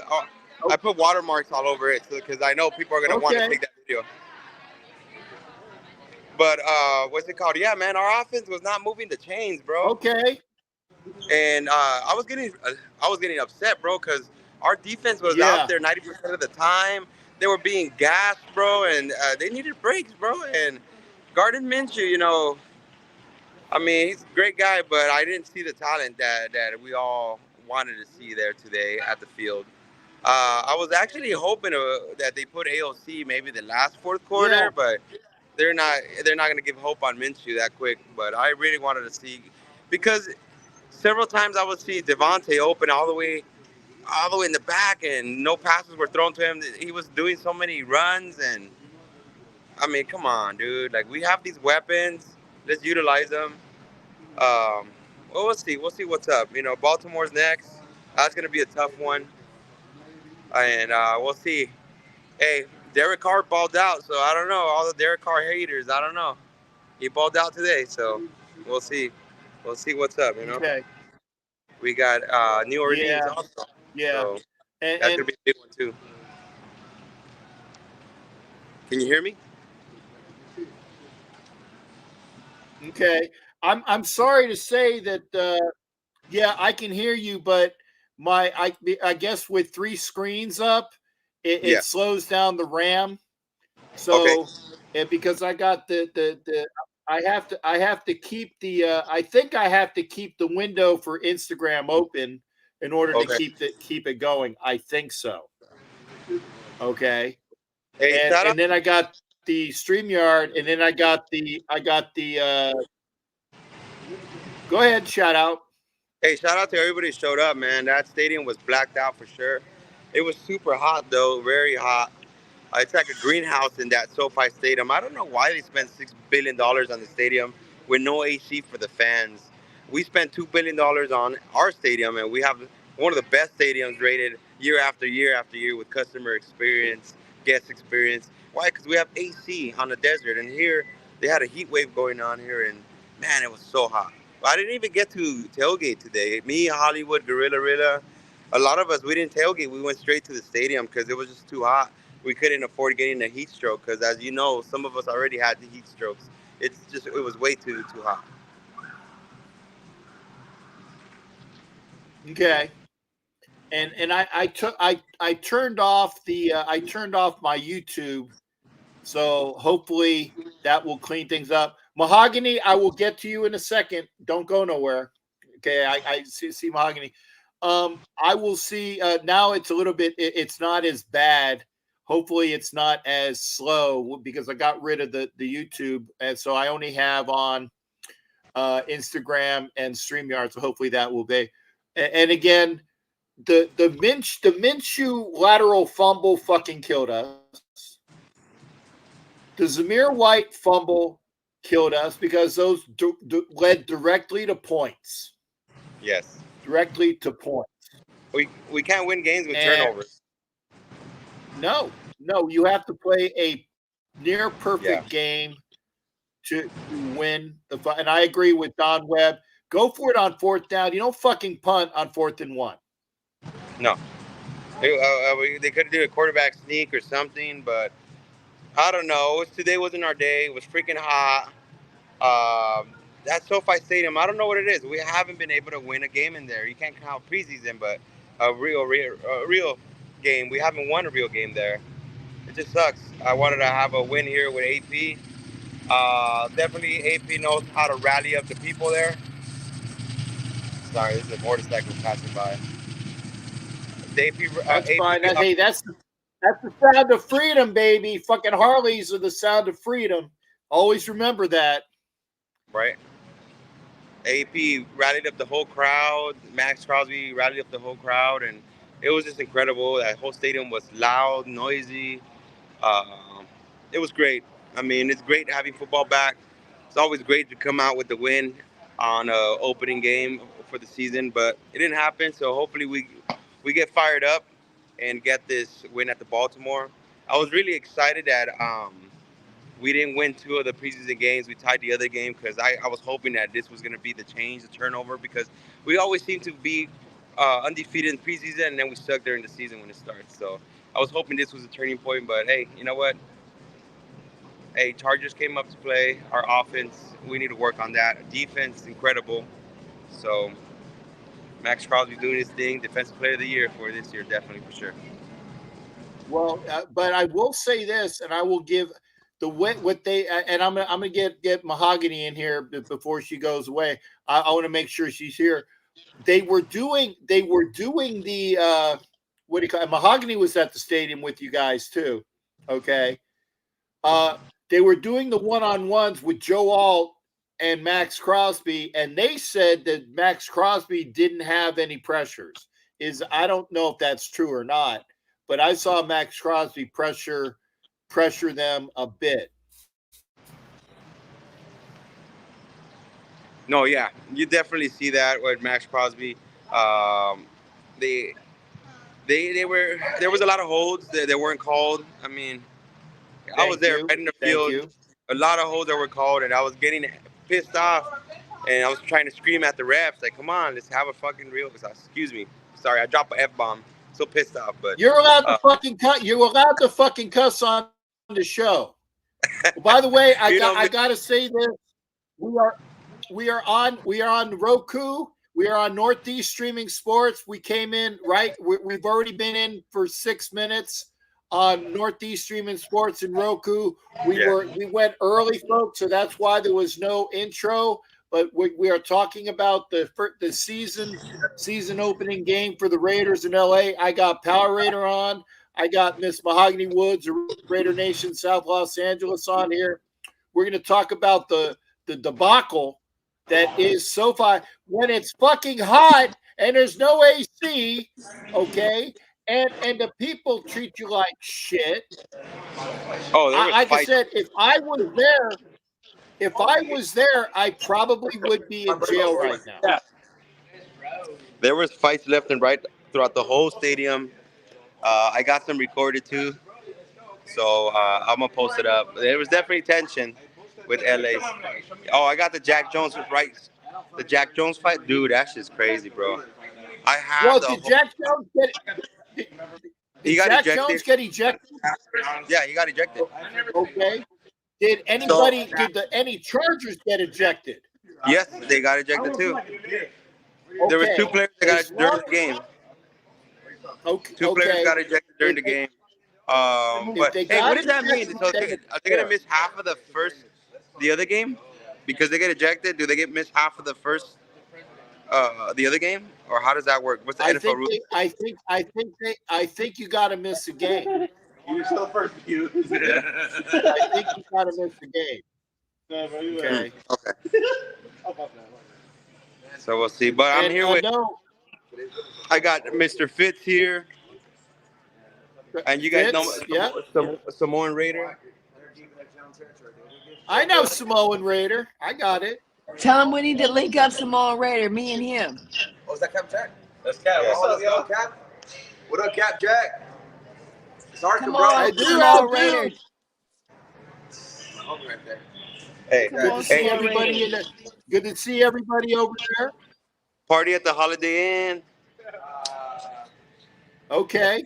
I put watermarks all over it because I know people are gonna want to take that video. But what's it called? Yeah, man, our offense was not moving the chains, bro. Okay. And I was getting upset, bro, because our defense was out there 90% of the time. They were being gassed, bro, and they needed breaks, bro. And Gardner Minshew, you know, I mean, he's a great guy, but I didn't see the talent that we all wanted to see there today at the field. I was actually hoping that they put AOC maybe the last fourth quarter, but they're not going to give hope on Minshew that quick. But I really wanted to see, because several times I would see Devontae open all the way in the back, and no passes were thrown to him. He was doing so many runs, and I mean, come on, dude. Like, we have these weapons. Let's utilize them. Well, we'll see. We'll see what's up. You know, Baltimore's next. That's gonna be a tough one, and we'll see. Hey, Derek Carr balled out, so I don't know. All the Derek Carr haters, I don't know. He balled out today, so we'll see. We'll see what's up. You know. Okay. We got New Orleans Yeah. also. Yeah. So And, that's gonna be a big one too. Can you hear me? okay. I'm sorry to say that yeah, I can hear you, but I guess with 3 screens up, Yeah. it slows down the RAM. Okay. So because I got the I have to keep the I think I have to keep the window for Instagram open in order to Okay. keep it going. I think so. Okay. Hey, shout out. And then I got the StreamYard, and then I got the go ahead, shout out. Hey, shout out to everybody who showed up, man. That stadium was blacked out for sure. It was super hot though, very hot. It's like a greenhouse in that SoFi Stadium. I don't know why they spent $6 billion on the stadium with no AC for the fans. We spent $2 billion on our stadium, and we have one of the best stadiums rated year after year after year with customer experience, guest experience. Why? Because we have AC on the desert, and here they had a heat wave going on here, and man, it was so hot. But I didn't even get to tailgate today. Me, Hollywood, Gorilla, a lot of us, we didn't tailgate. We went straight to the stadium because it was just too hot. We couldn't afford getting a heat stroke because, as you know, some of us already had the heat strokes. It was way too hot. Okay. And I turned off the I turned off my YouTube, so hopefully that will clean things up. Mahogany, I will get to you in a second. Don't go nowhere. Okay, I see Mahogany. I will see now. It's a little bit. It's not as bad. Hopefully, it's not as slow because I got rid of the YouTube, and so I only have on Instagram and StreamYard. So hopefully that will be. And again, the Minshew lateral fumble fucking killed us. The Zamir White fumble killed us because those led directly to points. Yes. Directly to points. We can't win games with turnovers. No, you have to play a near perfect game to win the fight. And I agree with Don Webb. Go for it on 4th down. You don't fucking punt on 4th and 1. No. They could do a quarterback sneak or something, but I don't know. Today wasn't our day. It was freaking hot. That SoFi Stadium, I don't know what it is. We haven't been able to win a game in there. You can't count preseason, but a real game. We haven't won a real game there. It just sucks. I wanted to have a win here with AP. Definitely AP knows how to rally up the people there. Sorry, this is a motorcycle passing by. That's fine. That's the sound of freedom, baby. Fucking Harleys are the sound of freedom. Always remember that. Right. AP rallied up the whole crowd. Max Crosby rallied up the whole crowd, and it was just incredible. That whole stadium was loud, noisy. It was great. I mean, it's great having football back. It's always great to come out with the win on a opening game for the season, but it didn't happen. So hopefully we get fired up and get this win at the Baltimore. I was really excited that we didn't win 2 of the preseason games. We tied the other game because I was hoping that this was going to be the change, the turnover, because we always seem to be undefeated in preseason, and then we suck during the season when it starts. So I was hoping this was a turning point, but hey, you know what? Hey, Chargers came up to play. Our offense, we need to work on that. Defense, incredible. So Max Crosby doing his thing. Defensive Player of the Year for this year, definitely for sure. Well, but I will say this, and I will give what they and I'm gonna get Mahogany in here before she goes away. I want to make sure she's here. They were doing the what do you call it? Mahogany was at the stadium with you guys too. Okay. They were doing the one-on-ones with Joe Alt and Max Crosby, and they said that Max Crosby didn't have any pressures. I don't know if that's true or not, but I saw Max Crosby pressure them a bit. No, yeah, you definitely see that with Max Crosby. They were there was a lot of holds that weren't called. I mean, I was there right in the field. A lot of holds that were called, and I was getting pissed off And I was trying to scream at the refs, like, come on, let's have a fucking real. Excuse me. Sorry, I dropped an F-bomb. So pissed off, but you're allowed to fucking cut. You're allowed to fucking cuss on the show. By the way, I gotta say this: we are on Roku. We are on Northeast Streaming Sports. We came in right. We've already been in for 6 minutes on Northeast Streaming Sports and Roku. We went early, folks, so that's why there was no intro. But we are talking about the season opening game for the Raiders in LA. I got Power Raider on. I got Miss Mahogany Woods, Raider Nation, South Los Angeles on here. We're going to talk about the debacle that is SoFi when it's fucking hot and there's no AC, okay? And the people treat you like shit. Oh, like I said, if I was there, I probably would be in jail right now. Yeah. There was fights left and right throughout the whole stadium. I got some recorded too, so I'm gonna post it up. There was definitely tension with LA. Oh, I got the Jack Jones the Jack Jones fight, dude. That shit's crazy, bro. I have. Well, did Jack Jones get? He got Jack ejected. Jones get ejected? Yeah, he got ejected. Okay. Did anybody? Did any Chargers get ejected? Yes, they got ejected too. Okay. There was 2 players that got during the game. Okay. 2 players got ejected during the game. But hey, what does that mean? So are they gonna miss half of the other game because they get ejected? Do they miss half of the other game, or how does that work? What's the NFL rule? I think you got to miss a game. You still first. I think you got to miss the game. Okay. Okay. So we'll see. But I'm here with. I got Mr. Fitz here, and you guys know Samoan Raider. I know Samoan Raider. I got it. Tell him we need to link up Samoan Raider, me and him. Oh, is that Cap Jack? That's Cap. What's up, Cap? What up, Cap Jack? It's Arthur, bro. I do have Raider. Hey, good to see everybody good to see everybody over there. Party at the Holiday Inn. Okay.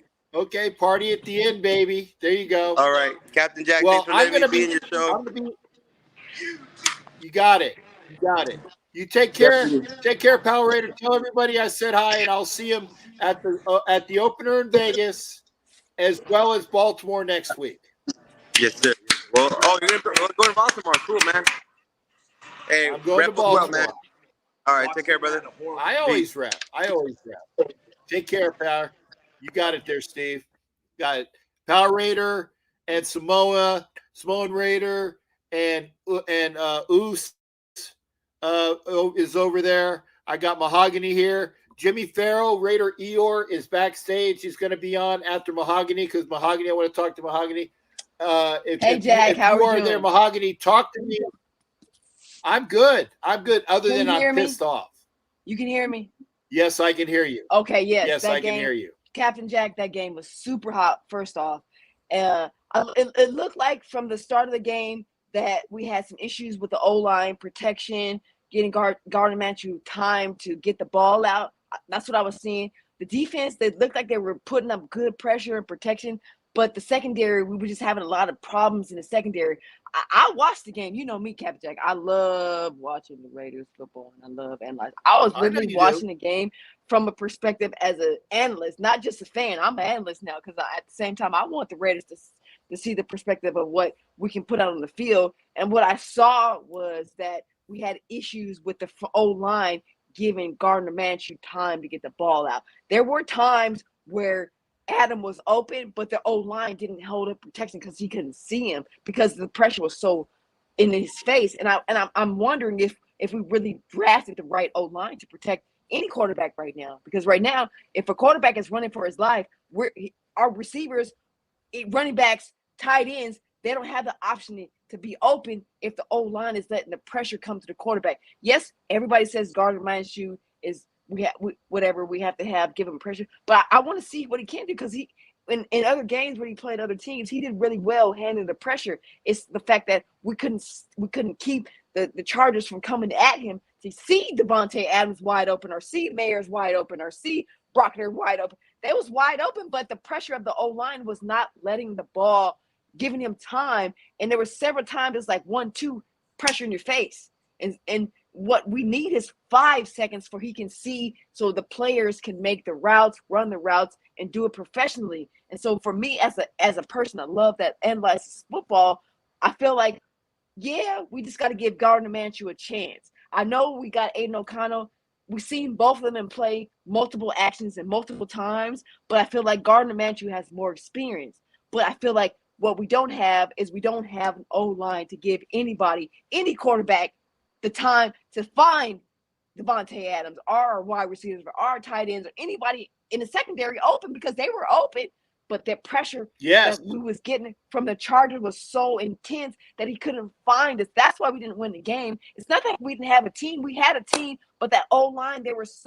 Party at the end, baby. There you go. All right, Captain Jack. Well, thanks for letting me be in your show. You got it. You take care. Take care, Power Raider. Tell everybody I said hi, and I'll see them at the opener in Vegas, as well as Baltimore next week. Yes, sir. Well, you're going to Baltimore. Cool, man. Hey, I'm going to Baltimore. Well, man. All right, take care, brother. I always rap. Take care, Power. You got it there, Steve. Got it. Power Raider and Samoan Raider and Oos is over there. I got Mahogany here. Jimmy Farrell, Raider Eeyore, is backstage. He's going to be on after Mahogany because Mahogany, I want to talk to Mahogany. Hey, Jack, how are you there, Mahogany, talk to me. I'm good. Other than I'm pissed off. You can hear me? Yes, I can hear you. Okay, yes. Yes, I can hear you. Captain Jack, that game was super hot, first off. It looked like from the start of the game that we had some issues with the O-line protection, getting Gardner Minshew time to get the ball out. That's what I was seeing. The defense, they looked like they were putting up good pressure and protection, but the secondary, we were just having a lot of problems in the secondary. I watched the game. You know me, Captain Jack. I love watching the Raiders football, and I love analyzing. I was literally watching the game from a perspective as an analyst, not just a fan. I'm an analyst now because at the same time, I want the Raiders to see the perspective of what we can put out on the field. And what I saw was that we had issues with the O-line giving Gardner Minshew time to get the ball out. There were times where Adam was open, but the O-line didn't hold up protection because he couldn't see him because the pressure was so in his face. And I'm wondering if we really drafted the right O-line to protect any quarterback right now. Because right now, if a quarterback is running for his life, our receivers, running backs, tight ends, they don't have the option to be open if the O-line is letting the pressure come to the quarterback. Yes, everybody says Gardner Minshew is we have to give him pressure, but I want to see what he can do because he in other games when he played other teams, he did really well handling the pressure. It's the fact that we couldn't keep the Chargers from coming at him to see Devontae Adams wide open, or see Mayers wide open, or see Brockner wide open. They was wide open, but the pressure of the O-line was not letting the ball, giving him time. And there were several times it's like 1-2 pressure in your face. And what we need is 5 seconds for he can see, so the players can make the routes, run the routes, and do it professionally. And so for me as a person that love that analyzes football, I feel like, yeah, we just got to give Gardner Minshew a chance. I know we got Aiden O'Connell. We've seen both of them in play multiple actions and multiple times, but I feel like Gardner Minshew has more experience. But I feel like what we don't have is we don't have an O-line to give anybody, any quarterback, the time to find Devontae Adams, our wide receivers, or our tight ends, or anybody in the secondary open, because they were open, but that pressure that we was getting from the Chargers was so intense that he couldn't find us. That's why we didn't win the game. It's not that we didn't have a team. We had a team, but that O-line, there was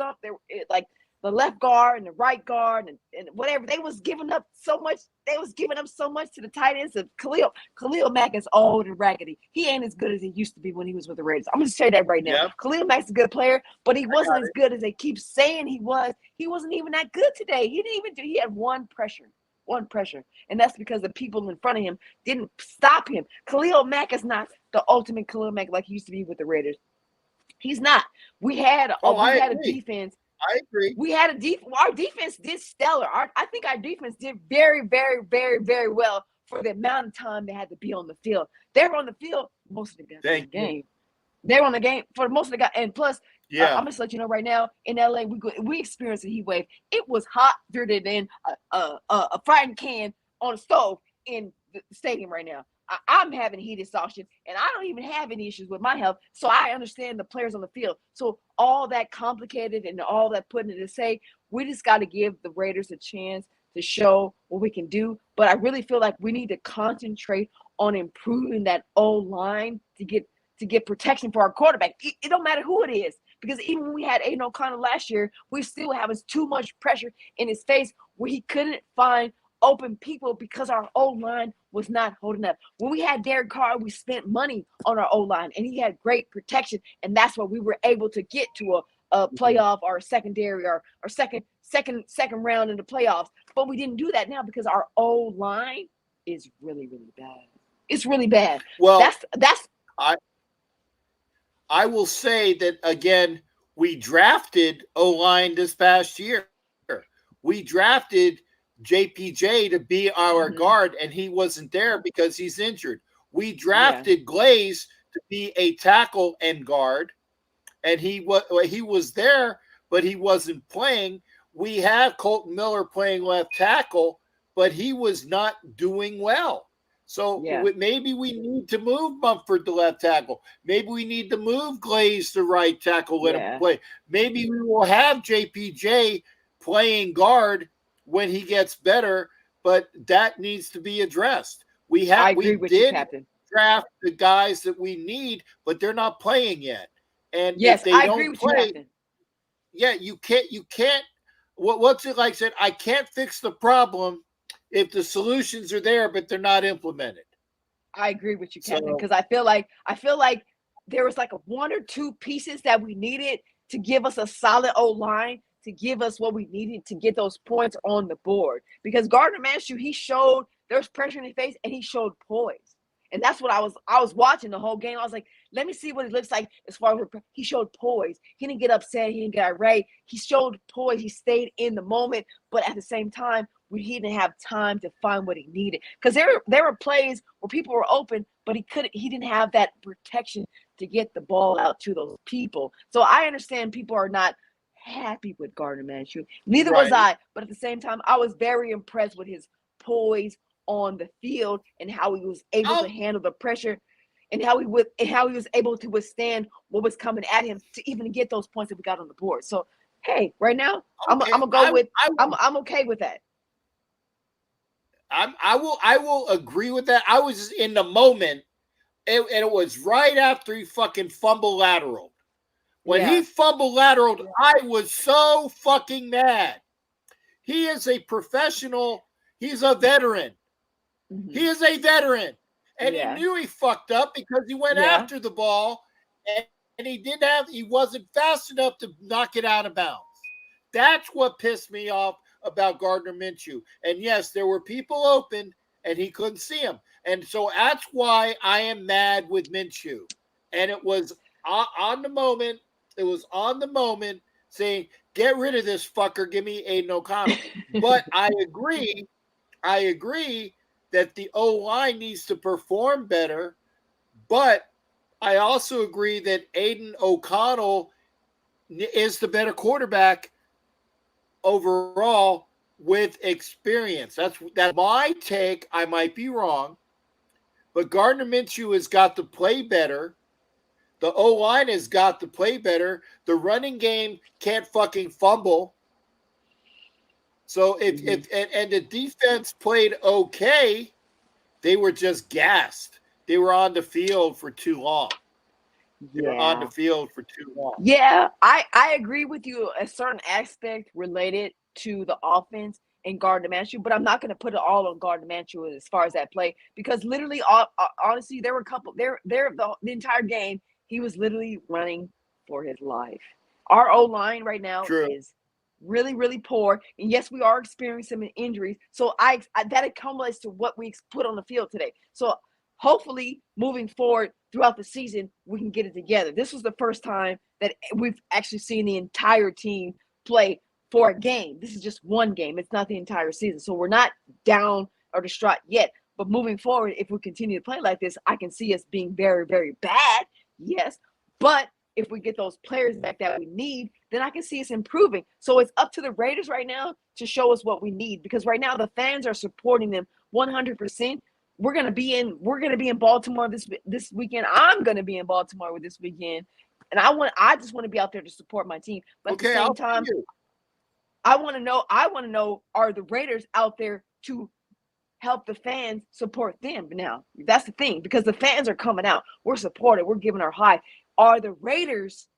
like the left guard and the right guard and whatever. They was giving up so much. They was giving up so much to the tight ends. Of Khalil Mack is old and raggedy. He ain't as good as he used to be when he was with the Raiders. I'm going to say that right now. Yep. Khalil Mack's a good player, but he wasn't as good as they keep saying he was. He wasn't even that good today. He had one pressure. And that's because the people in front of him didn't stop him. Khalil Mack is not the ultimate Khalil Mack like he used to be with the Raiders. He's not. We had a defense. I agree. We had a defense. Our defense did stellar. I think our defense did very, very, very, very well for the amount of time they had to be on the field. They were on the field most of the game. They were on the game for most of the guys. And plus, I'm just let you know right now, in LA, we experienced a heat wave. It was hotter than a frying can on a stove in the stadium right now. I'm having heat exhaustion, and I don't even have any issues with my health, so I understand the players on the field. So all that complicated and all that putting it to say, we just got to give the Raiders a chance to show what we can do. But I really feel like we need to concentrate on improving that O-line to get protection for our quarterback. It don't matter who it is, because even when we had Aiden O'Connell last year, we still having too much pressure in his face where he couldn't find open people because our O-line was not holding up. When we had Derek Carr, we spent money on our O-line, and he had great protection, and that's what we were able to get to a playoff or a secondary or second round in the playoffs. But we didn't do that now because our O-line is really, really bad. It's really bad. Well, that's I will say that, again, we drafted O-line this past year. We drafted JPJ to be our guard, and he wasn't there because he's injured. We drafted Glaze to be a tackle and guard, and he was there, but he wasn't playing. We have Colton Miller playing left tackle, but he was not doing well. So maybe we need to move Mumford to left tackle. Maybe we need to move Glaze to right tackle, let him play. Maybe we will have JPJ playing guard when he gets better, but that needs to be addressed. We did draft the guys that we need, but they're not playing yet. And if they don't play, you can't. What's it like? Said, I can't fix the problem if the solutions are there, but they're not implemented. I agree with you, Captain, because I feel like there was like one or two pieces that we needed to give us a solid O-line, to give us what we needed to get those points on the board. Because Gardner Minshew, he showed there's pressure in his face, and he showed poise. And that's what I was watching the whole game. I was like, let me see what it looks like as far as he showed poise. He didn't get upset. He didn't get irate. He showed poise. He stayed in the moment. But at the same time, he didn't have time to find what he needed. Because there were plays where people were open, but he didn't have that protection to get the ball out to those people. So I understand people are not happy with Gardner Minshew. Neither was I, but at the same time, I was very impressed with his poise on the field and how he was able to handle the pressure, and how he was able to withstand what was coming at him to even get those points that we got on the board. So hey, right now I'm okay with that. I will agree with that. I was in the moment, and it was right after he fucking fumbled lateral. When he fumbled lateral, I was so fucking mad. He is a professional. He's a veteran. Mm-hmm. He is a veteran. And he knew he fucked up because he went after the ball. he wasn't fast enough to knock it out of bounds. That's what pissed me off about Gardner Minshew. And yes, there were people open and he couldn't see them. And so that's why I am mad with Minshew. And it was on the moment. It was on the moment saying, get rid of this fucker. Give me Aiden O'Connell. But I agree that the O-line needs to perform better. But I also agree that Aiden O'Connell is the better quarterback overall with experience. That's my take. I might be wrong. But Gardner Minshew has got to play better. The O-line has got to play better. The running game can't fucking fumble. So if the defense played okay, they were just gassed. They were on the field for too long. Yeah, I agree with you a certain aspect related to the offense and Gardner Minshew, but I'm not going to put it all on Gardner Minshew as far as that play, because literally, honestly, there were a couple there the entire game. He was literally running for his life. Our O-line right now is really, really poor. And yes, we are experiencing some injuries. So that accumulates to what we put on the field today. So hopefully moving forward throughout the season, we can get it together. This was the first time that we've actually seen the entire team play for a game. This is just one game. It's not the entire season. So we're not down or distraught yet. But moving forward, if we continue to play like this, I can see us being very, very bad. Yes. But if we get those players back that we need, then I can see us improving. So it's up to the Raiders right now to show us what we need, because right now the fans are supporting them 100%. We're gonna be in Baltimore this weekend. I'm gonna be in Baltimore this weekend, and I just want to be out there to support my team. But at the same time, I want to know, are the Raiders out there to help the fans support them? Now that's the thing, because the fans are coming out. We're supporting. We're giving our high. Are the Raiders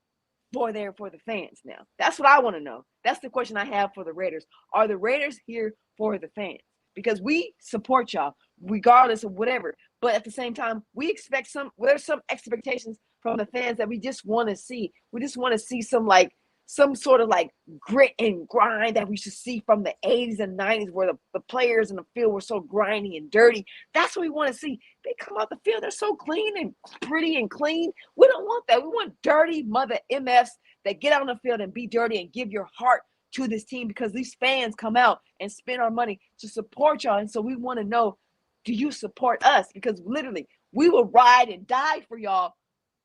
there for the fans now? That's what I want to know. That's the question I have for the Raiders. Are the Raiders here for the fans? Because we support y'all regardless of whatever. But at the same time, we expect there's some expectations from the fans that we just want to see. We just want to see some sort of like grit and grind that we should see from the 80s and 90s, where the players in the field were so grimy and dirty. That's what we want to see. They come out the field, they're so clean and pretty and clean. We don't want that. We want dirty mother MFs that get out on the field and be dirty and give your heart to this team, because these fans come out and spend our money to support y'all. And so we want to know, do you support us? Because literally, we will ride and die for y'all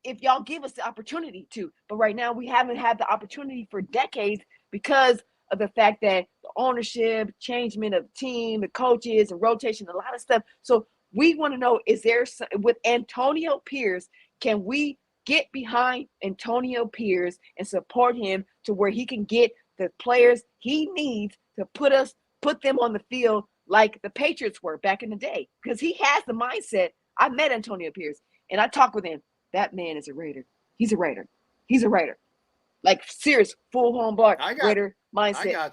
if y'all give us the opportunity to. But right now, we haven't had the opportunity for decades because of the fact that the ownership, changement of team, the coaches, and rotation, a lot of stuff. So we want to know, is there, with Antonio Pierce, can we get behind Antonio Pierce and support him to where he can get the players he needs to put them on the field like the Patriots were back in the day? Because he has the mindset. I met Antonio Pierce and I talked with him. That man is a Raider. He's a Raider. He's a Raider. Like serious full home block Raider mindset.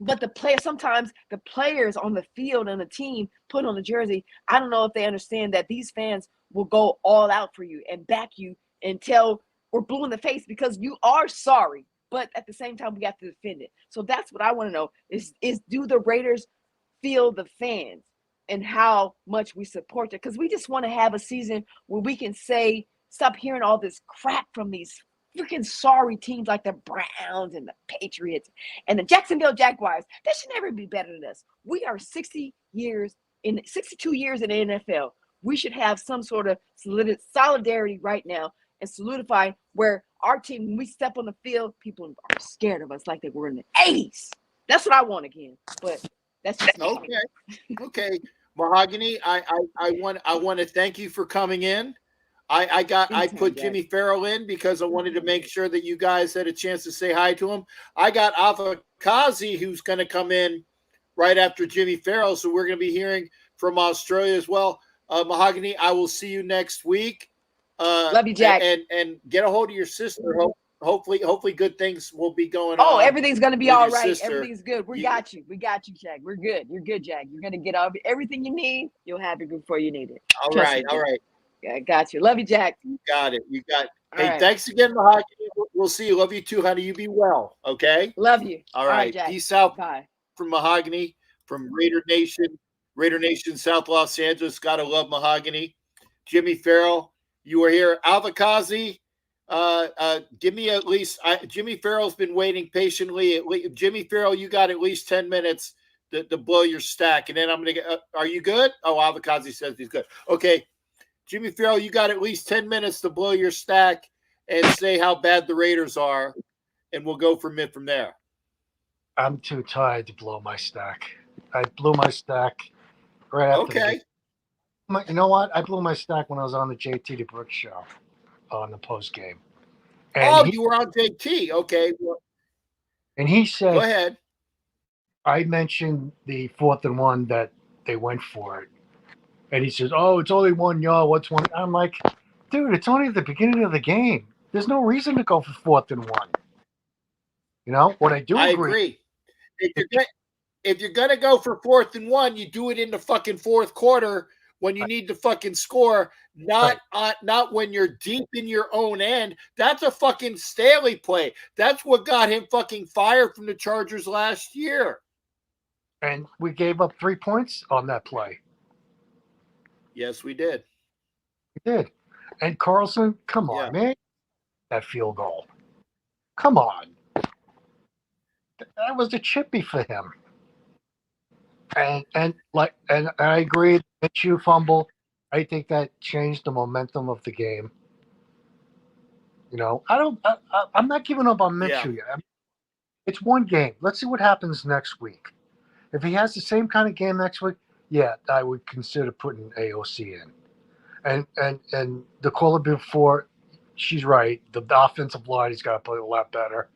But sometimes the players on the field and the team put on the jersey, I don't know if they understand that these fans will go all out for you and back you until we're blue in the face, because you are sorry. But at the same time, we have to defend it. So that's what I want to know is do the Raiders feel the fans and how much we support it? Because we just want to have a season where we can say, stop hearing all this crap from these freaking sorry teams like the Browns and the Patriots and the Jacksonville Jaguars. They should never be better than us. We are 62 years in the NFL. We should have some sort of solidarity right now and solidify where our team, when we step on the field, people are scared of us like they were in the 80s. That's what I want again. But that's just okay. Mahogany, I want to thank you for coming in. I put Jimmy Farrell in because I wanted to make sure that you guys had a chance to say hi to him. I got Alpha Kazi, who's going to come in right after Jimmy Farrell, so we're going to be hearing from Australia as well. Mahogany, I will see you next week. Love you, Jack. And get a hold of your sister. Hopefully good things will be going on. Oh, everything's going to be all right. Sister. Everything's good. We got you, Jack. We're good. You're good, Jack. You're going to get everything you need. You'll have it before you need it. All right. Yeah, got you. Love you, Jack. You got it. You got it. All Hey, right. thanks again, Mahogany. We'll see you. Love you too, honey. You be well. Okay. Love you. All right. Jack. Peace out Bye. from Mahogany, from Raider Nation, South Los Angeles. Gotta love Mahogany. Jimmy Farrell, you were here. Alvakazi, give me at least. Jimmy Farrell's been waiting patiently. Jimmy Farrell, you got at least 10 minutes to blow your stack, and then I'm gonna get. Are you good? Oh, Alvakazi says he's good. Okay. Jimmy Farrell, you got at least 10 minutes to blow your stack and say how bad the Raiders are, and we'll go from there. I'm too tired to blow my stack. I blew my stack right after the game. You know what? I blew my stack when I was on the JT the Brick show on the post game. You were on JT. Okay. And he said, go ahead. I mentioned the 4th and 1 that they went for it. And he says, oh, it's only 1 yard. What's one? I'm like, dude, it's only the beginning of the game. There's no reason to go for 4th and 1. You know what I do? I agree. If you're gonna go for 4th and 1, you do it in the fucking fourth quarter when you need to fucking score, not when you're deep in your own end. That's a fucking Staley play. That's what got him fucking fired from the Chargers last year. And we gave up 3 points on that play. Yes, we did. We did. And Carlson, come on, man. That field goal. Come on. That was a chippy for him. And I agree. Minshew fumble. I think that changed the momentum of the game. You know, I'm not giving up on Minshew yet. It's one game. Let's see what happens next week. If he has the same kind of game next week, yeah, I would consider putting AOC in. And the caller before, she's right. The offensive line has got to play a lot better.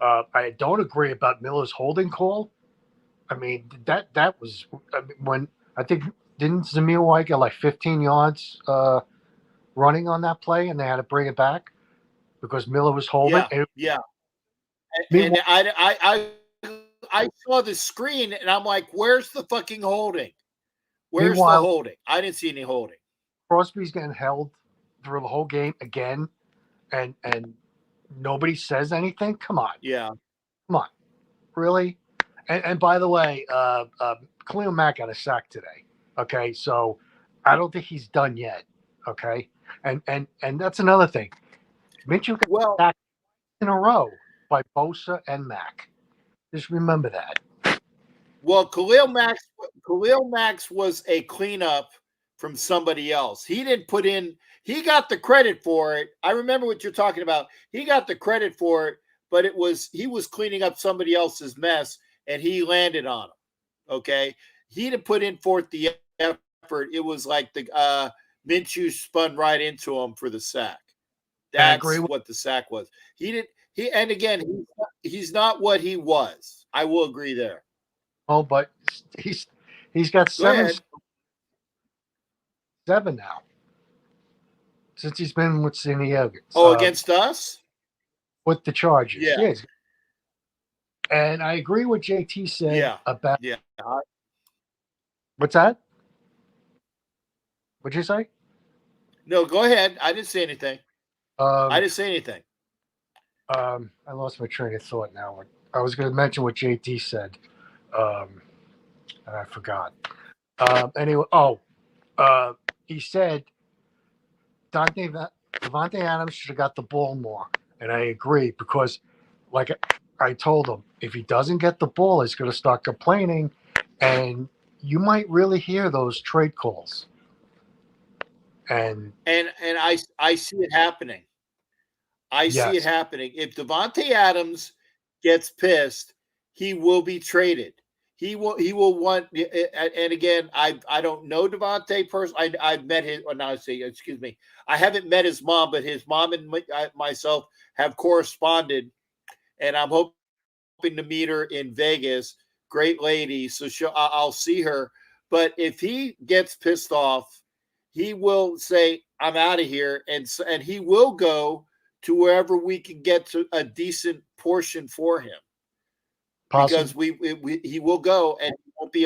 I don't agree about Miller's holding call. I mean, that was when I think didn't Zamir White get like 15 yards running on that play, and they had to bring it back because Miller was holding. Yeah. And I saw the screen, and I'm like, "Where's the fucking holding? Where's the holding? I didn't see any holding." Crosby's getting held through the whole game again, and nobody says anything. Come on, come on, really? And by the way, Khalil Mack got a sack today. Okay, so I don't think he's done yet. Okay, and that's another thing. Mitchell got sacked in a row by Bosa and Mack. Just remember that. Well, Khalil Mack was a cleanup from somebody else. He didn't put in. He got the credit for it. I remember what you're talking about. He got the credit for it, but he was cleaning up somebody else's mess, and he landed on him. Okay, he didn't put in forth the effort. It was like the Minshew spun right into him for the sack. That's what the sack was. He didn't. And again, he's not what he was. I will agree there. Oh, but he's got seven now since he's been with San Diego. Against us with the Chargers. Yeah. And I agree with JT said about. Yeah. What's that? What'd you say? No, go ahead. I didn't say anything. I didn't say anything. I lost my train of thought now. I was going to mention what JT said, and I forgot. Anyway, he said Davante Adams should have got the ball more, and I agree because, like I told him, if he doesn't get the ball, he's going to start complaining, and you might really hear those trade calls. And I see it happening. I see it happening. If Davante Adams gets pissed, he will be traded. He will want. And again, I don't know Davante personally. I've met his. Or now excuse me. I haven't met his mom, but his mom and myself have corresponded, and I'm hoping to meet her in Vegas. Great lady, so I'll see her. But if he gets pissed off, he will say, "I'm out of here," and he will go to wherever we can get to a decent portion for him. Because he will go and he won't be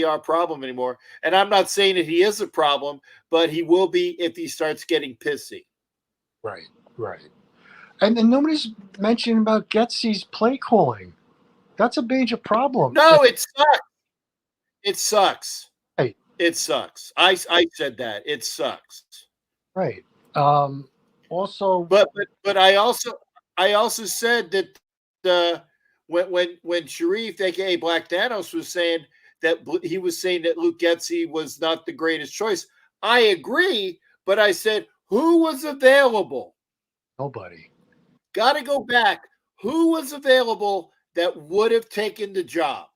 our problem anymore. And I'm not saying that he is a problem, but he will be if he starts getting pissy. Right. And nobody's mentioning about Getsy's play calling. That's a major problem. No, it sucks. It sucks. Hey. It sucks. I said that. It sucks. Right. Also, but I also said that when Sharif, aka Black Thanos, was saying that he was saying that Luke Getsy was not the greatest choice. I agree, but I said who was available? Nobody. Got to go back. Who was available that would have taken the job?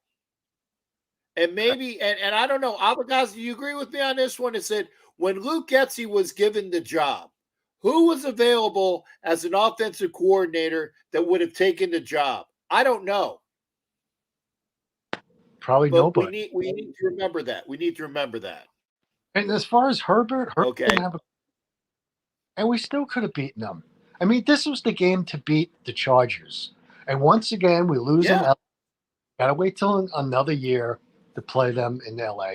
And maybe, and I don't know, Avogaz, do you agree with me on this one? It said when Luke Getsy was given the job, who was available as an offensive coordinator that would have taken the job? I don't know. Probably but nobody. We need to remember that. We need to remember that. And as far as Herbert okay. Didn't have and we still could have beaten them. I mean, this was the game to beat the Chargers. And once again, we lose in LA. Gotta wait till another year to play them in LA.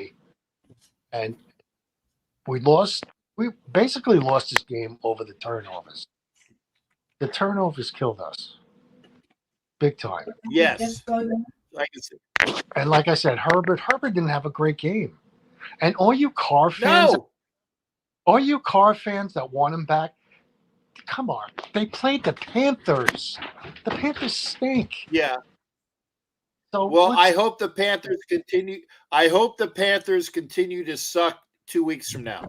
And we basically lost this game over the turnovers. The turnovers killed us. Big time. Yes. And like I said, Herbert didn't have a great game. And all you Carr fans, all you Carr fans that want him back, come on. They played the Panthers. The Panthers stink. Yeah. So well, I hope the Panthers continue. I hope the Panthers continue to suck 2 weeks from now.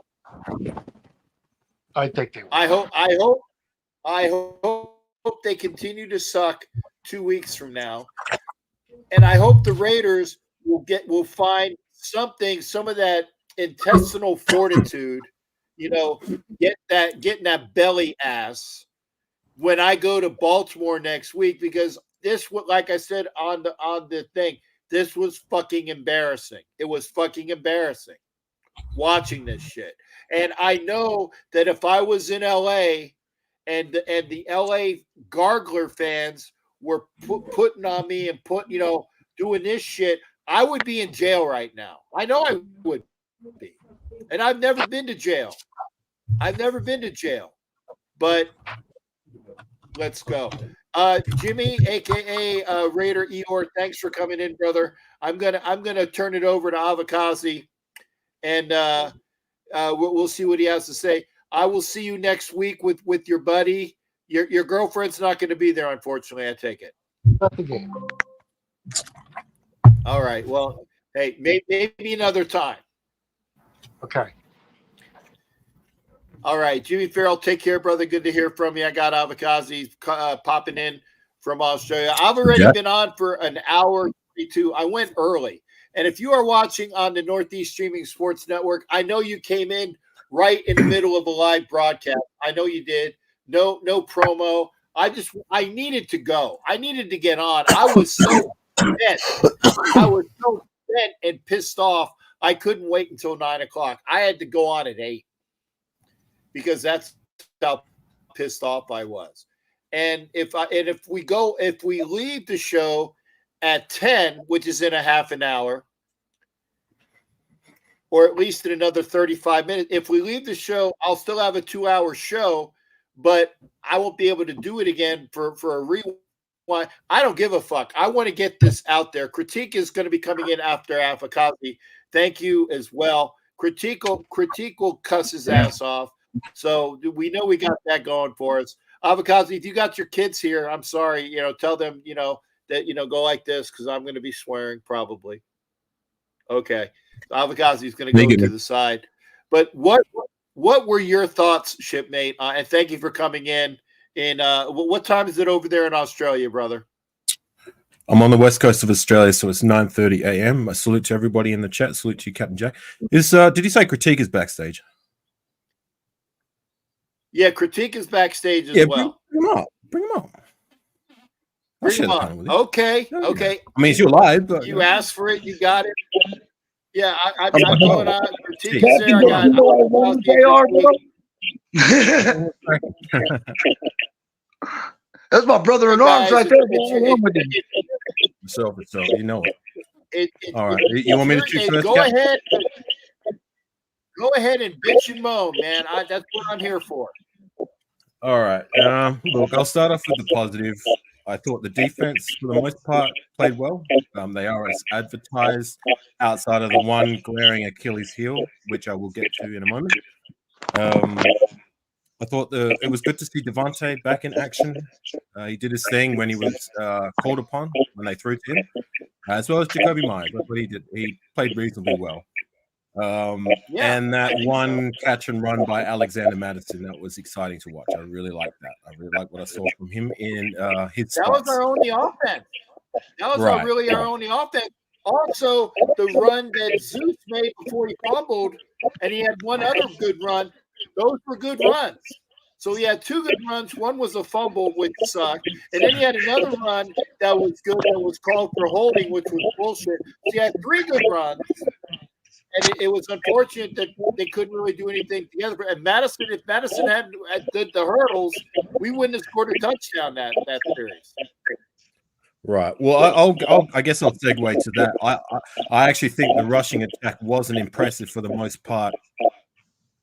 I think they will. I hope they continue to suck 2 weeks from now. And I hope the Raiders will find some of that intestinal fortitude, getting that belly ass when I go to Baltimore next week, because this, like I said on the thing, this was fucking embarrassing. It was fucking embarrassing watching this shit. And I know that if I was in LA and the LA Gargler fans were putting on me and doing this shit, I would be in jail right now. I know I would be. And I've never been to jail. But let's go. Jimmy, aka Raider Eeyore, thanks for coming in, brother. I'm gonna turn it over to Avakazi, and we'll see what he has to say. I will see you next week with your buddy. Your girlfriend's not going to be there, unfortunately. I take it. At the game. All right. Well, hey, maybe another time. Okay. All right, Jimmy Farrell, take care, brother. Good to hear from you. I got Avakazi popping in from Australia. I've already been on for an hour 32. I went early. And if you are watching on the Northeast Streaming Sports Network, I know you came in right in the middle of a live broadcast. I know you did. No promo. I needed to go. I needed to get on. I was so bent. I was so bent and pissed off. I couldn't wait until 9 o'clock. I had to go on at 8 because that's how pissed off I was. And if we leave the show at 10, which is in a half an hour, or at least in another 35 minutes, if we leave the show, I'll still have a 2-hour show, but I won't be able to do it again for a rewind. I don't give a fuck. I want to get this out there. Critique is going to be coming in after Afakazi. Thank you as well. Critique will cuss his ass off. So we know we got that going for us. Avakazi, if you got your kids here, I'm sorry, tell them, that, go like this, because I'm going to be swearing probably. Okay. Avakazi is going to go to the side. But what were your thoughts, shipmate? And thank you for coming in. What time is it over there in Australia, brother? I'm on the west coast of Australia, so it's 9:30 a.m. I salute to everybody in the chat. Salute to you, Captain Jack. Did you say Critique is backstage? Yeah, Critique is backstage as well. Bring him up. Bring him on. Okay. I mean, it's your live, but you asked for it. You got it. Yeah, I'm going on. Critique is there. I got. That's my brother in arms right there. So you know it. All right. You want me to shoot first? Go Cap? ahead. Go ahead and bitch and moan, man. That's what I'm here for. All right. Look, I'll start off with the positive. I thought the defense, for the most part, played well. They are as advertised, outside of the one glaring Achilles heel, which I will get to in a moment. I thought it was good to see Devontae back in action. He did his thing when he was called upon, when they threw to him, as well as Jacoby Myers. That's what he did. He played reasonably well. And that one catch and run by Alexander Madison, that was exciting to watch. I really liked that. I really liked what I saw from him in his spots. That was our only offense. That was our only offense. Also, the run that Zeus made before he fumbled, and he had one other good run. Those were good runs. So he had two good runs. One was a fumble, which sucked. And then he had another run that was good, that was called for holding, which was bullshit. So he had three good runs. And it was unfortunate that they couldn't really do anything together. And Madison, if Madison had did the hurdles, we wouldn't have scored a touchdown that series. Right. Well, I guess I'll segue to that. I actually think the rushing attack wasn't impressive for the most part.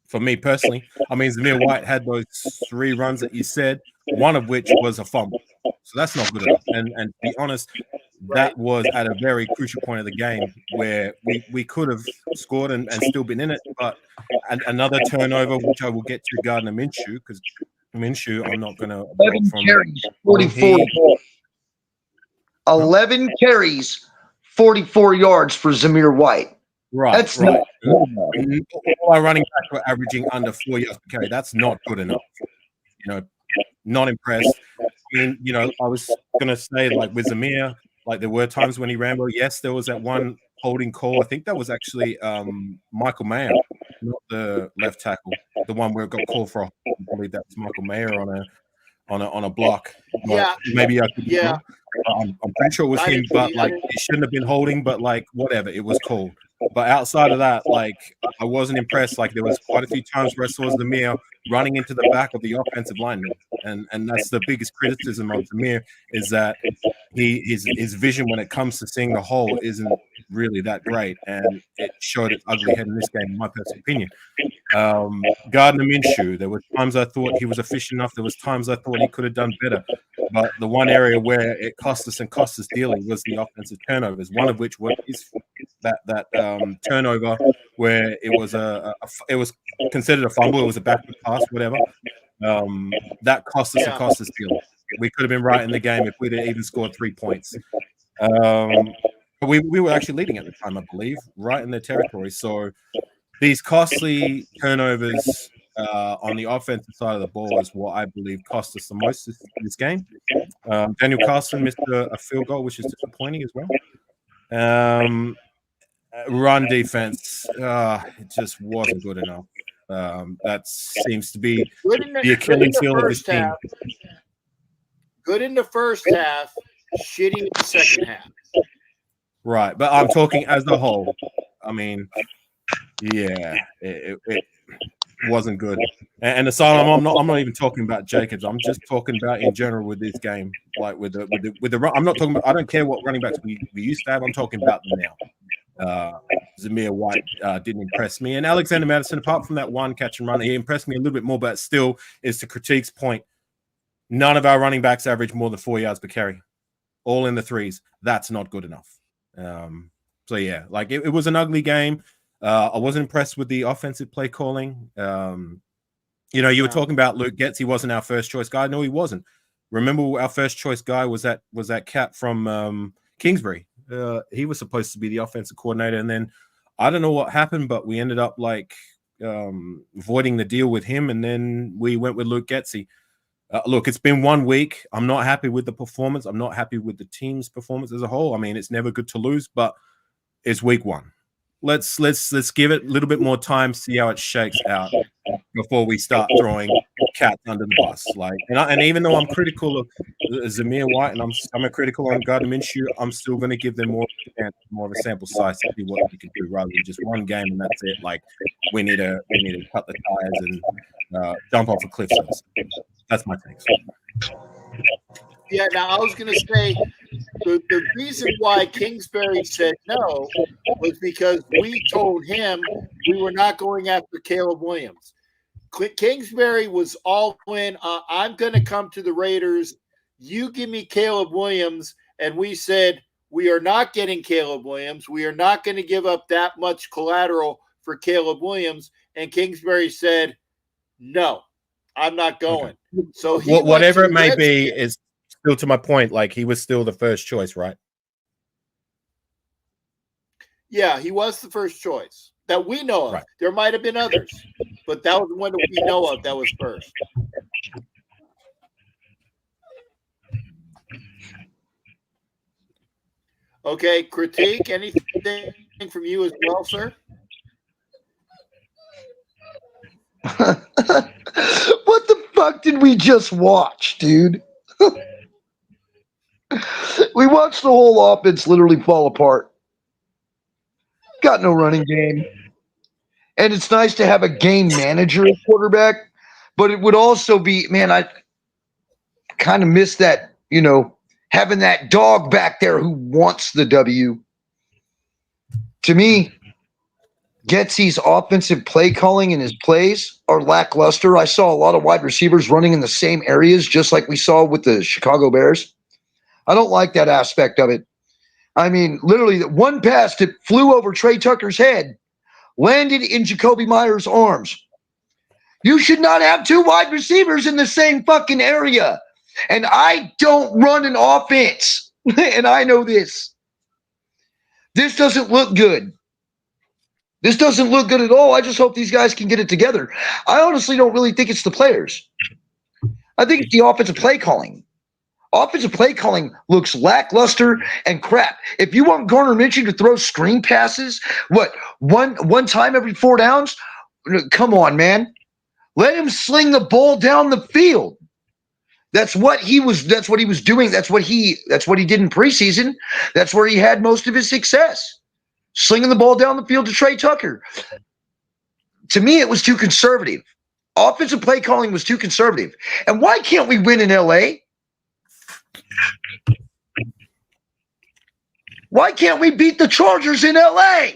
For me personally, I mean, Zamir White had those three runs that you said, one of which was a fumble. So that's not good enough. And to be honest, that was at a very crucial point of the game where we could have scored and still been in it. But another turnover, which I will get to Gardner Minshew, because Minshew, I'm not going to 11 carries, 44. 11 carries, 44 yards for Zamir White. Right, that's right. All our running backs were averaging under 4 yards per carry. That's not good enough. Not impressed. I mean, I was going to say, like, with Zamir, like, there were times when he ran well. Yes, there was that one holding call. I think that was actually Michael Mayer, not the left tackle. The one where it got called for. I believe that was Michael Mayer on a block. Yeah. Maybe I could. Yeah. I'm pretty sure it was him, but like it shouldn't have been holding. But like whatever, it was called. But outside of that, like I wasn't impressed. Like there was quite a few times where I saw Zamir running into the back of the offensive lineman, and that's the biggest criticism of Zamir is that his vision when it comes to seeing the hole isn't really that great, and it showed its ugly head in this game, in my personal opinion. Gardner Minshew, there were times I thought he was efficient enough. There was times I thought he could have done better. But the one area where it cost us dearly was the offensive turnovers. One of which was that turnover where it was considered a fumble. It was a backward pass, whatever. That cost us dearly. We could have been right in the game if we'd even scored 3 points. But we were actually leading at the time, I believe, right in their territory. So these costly turnovers on the offensive side of the ball is what I believe cost us the most this game. Daniel Carlson missed a field goal, which is disappointing as well. Run defense, it just wasn't good enough. That seems to be the Achilles heel of this team. Good in the first half, shitty in the second half. Right, but I'm talking as a whole. I mean, yeah, it wasn't good. And asylum, I'm not even talking about Jacobs. I'm just talking about in general with this game, like with the run. I'm not talking about. I don't care what running backs we used to have. I'm talking about them now. Zamir White didn't impress me, and Alexander Madison, apart from that one catch and run, he impressed me a little bit more. But still, is to Critique's point, none of our running backs average more than 4 yards per carry, all in the threes. That's not good enough. So yeah, like it was an ugly game. I wasn't impressed with the offensive play calling. You were talking about Luke Getz. He wasn't our first choice guy. No, he wasn't. Remember, our first choice guy was that cat from Kingsbury. He was supposed to be the offensive coordinator, and then I don't know what happened, but we ended up like voiding the deal with him, and then we went with Luke Getzey. Look, it's been 1 week. I'm not happy with the performance. I'm not happy with the team's performance as a whole. I mean, it's never good to lose, but it's week 1. Let's give it a little bit more time, see how it shakes out before we start throwing cats under the bus. Like, and even though I'm critical of Zamir White and I'm critical on Gardner Minshew, I'm still going to give them more of a sample size to see what we can do rather than just one game and that's it. Like, we need to cut the tires and jump off a cliff. That's my take. Yeah, now I was going to say, the reason why Kingsbury said no was because we told him we were not going after Caleb Williams. Kingsbury was all in. I'm going to come to the Raiders. You give me Caleb Williams. And we said, we are not getting Caleb Williams. We are not going to give up that much collateral for Caleb Williams. And Kingsbury said, no, I'm not going. Okay. So whatever it may be is still to my point. Like, he was still the first choice, right? Yeah, he was the first choice that we know of. Right. There might have been others, but that was the one that we know of that was first. Okay, critique, anything from you as well, sir? What the fuck did we just watch, dude? We watched the whole offense literally fall apart. Got no running game. And it's nice to have a game manager at quarterback, but it would also be, man, I kind of miss that, you know, having that dog back there who wants the W. To me, Getsy's offensive play calling and his plays are lackluster. I saw a lot of wide receivers running in the same areas, just like we saw with the Chicago Bears. I don't like that aspect of it. I mean, literally, one pass that flew over Trey Tucker's head landed in Jacoby Myers' arms. You should not have two wide receivers in the same fucking area. And I don't run an offense. And I know this. This doesn't look good. This doesn't look good at all. I just hope these guys can get it together. I honestly don't really think it's the players. I think it's the offensive play calling. Offensive play calling looks lackluster and crap. If you want Garner Minshew to throw screen passes, one time every 4 downs? Come on, man. Let him sling the ball down the field. That's what he was doing. That's what he did in preseason. That's where he had most of his success. Slinging the ball down the field to Trey Tucker. To me, it was too conservative. Offensive play calling was too conservative. And why can't we win in LA? Why can't we beat the Chargers in LA?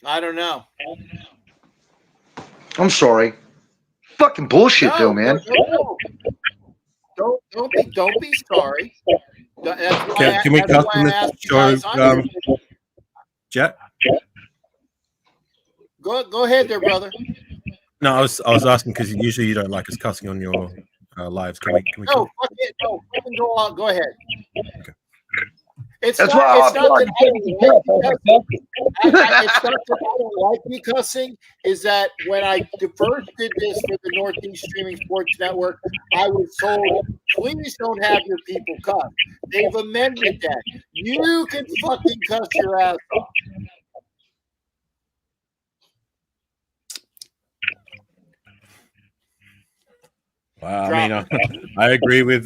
I don't know. I'm sorry. Fucking bullshit, though, man. No. Don't be sorry. Can we custom this show, Jack? Go ahead there, brother. No, I was asking because usually you don't like us cussing on your lives. Can we? No, fuck it. No, go on. Go ahead. Okay. It's not that I don't like me cussing. Is that when I first did this for the Northeast Streaming Sports Network, I was told, please don't have your people cuss. They've amended that. You can fucking cuss your ass off. Wow, I mean, I agree with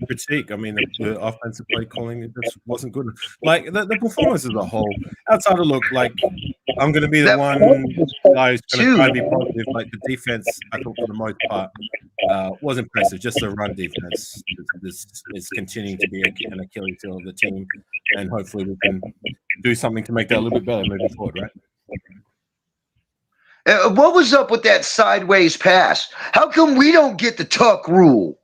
critique. I mean, the offensive play calling just wasn't good. Like the performance as a whole, outside of look, like I'm going to be the one guy who's going to try to be positive. Like the defense, I thought for the most part was impressive. Just the run defense is continuing to be an Achilles heel of the team, and hopefully we can do something to make that a little bit better moving forward, right? What was up with that sideways pass? How come we don't get the tuck rule?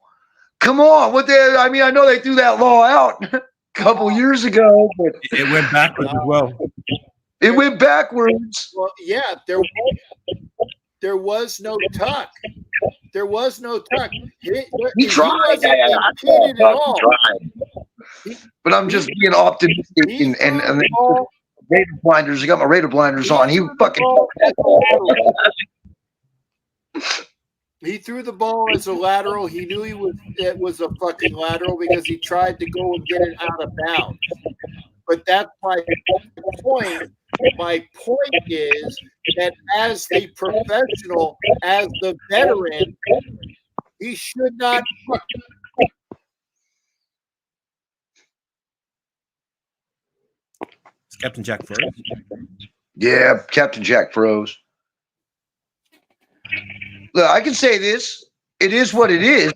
Come on, I mean, I know they threw that law out a couple years ago, but it went backwards as well. It went backwards. Well, yeah, there was no tuck. There was no tuck. He tried. But I'm just being optimistic and Raider blinders. I got my Raider blinders on. He threw the ball as a lateral. He knew it was a fucking lateral because he tried to go and get it out of bounds. But that's my point. My point is that as the professional, as the veteran, he should not. Captain Jack froze. Yeah, Captain Jack froze. Look, I can say this. it is what it is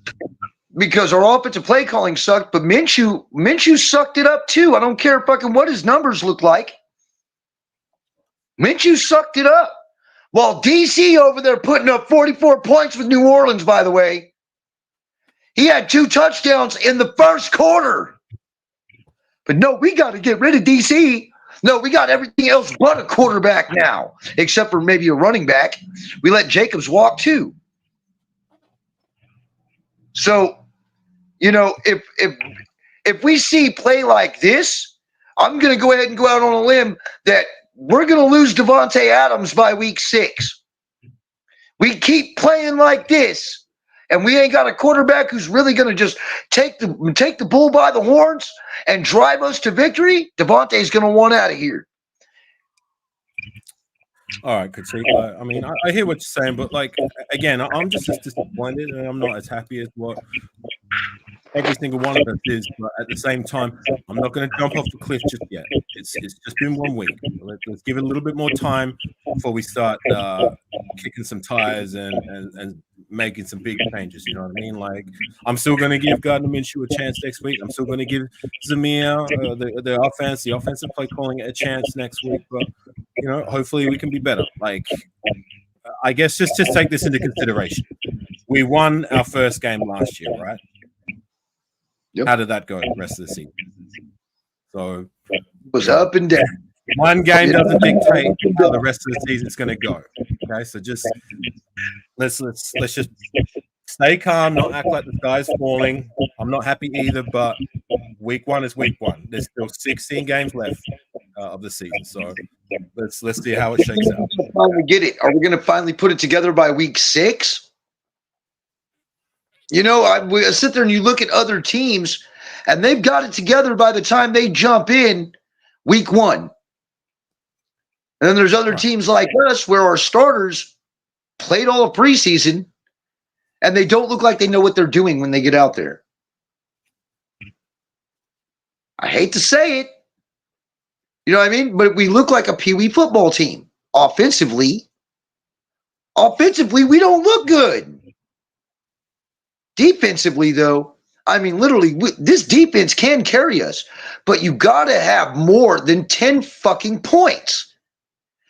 because our offensive play calling sucked, but Minshew sucked it up too. I don't care fucking what his numbers look like. Minshew sucked it up. While DC over there putting up 44 points with New Orleans, by the way, he had 2 touchdowns in the first quarter. But no, we got to get rid of DC. No, we got everything else but a quarterback now, except for maybe a running back. We let Jacobs walk too. So, you know, if we see play like this, I'm going to go ahead and go out on a limb that we're going to lose Devontae Adams by week 6. We keep playing like this, and we ain't got a quarterback who's really going to just take the bull by the horns and drive us to victory. Devontae's going to want out of here. All right, Katik. I mean, I hear what you're saying, but like again, I'm just as disappointed, and I'm not as happy as what every single one of us is. But at the same time, I'm not going to jump off the cliff just yet. It's just been 1 week. Let's give it a little bit more time before we start kicking some tires and making some big changes. You know what I mean? Like, I'm still going to give Gardner Minshew a chance next week. I'm still going to give Zamir the offensive play calling a chance next week. But you know, hopefully we can be better. Like, I guess just take this into consideration. We won our first game last year, right? Yep. How did that go the rest of the season? So it was up and down. One game doesn't dictate how the rest of the season's going to go. Okay, so just let's just stay calm, not act like the sky's falling. I'm not happy either, but week 1 is week 1. There's still 16 games left of the season, so let's see how it shakes out. Finally get it. Are we going to finally put it together by week 6? You know, I sit there and you look at other teams, and they've got it together by the time they jump in week 1. And then there's other teams like us where our starters played all of preseason, and they don't look like they know what they're doing when they get out there. I hate to say it. You know what I mean? But we look like a peewee football team. Offensively, we don't look good. Defensively, though, I mean, literally, this defense can carry us, but you got to have more than 10 fucking points.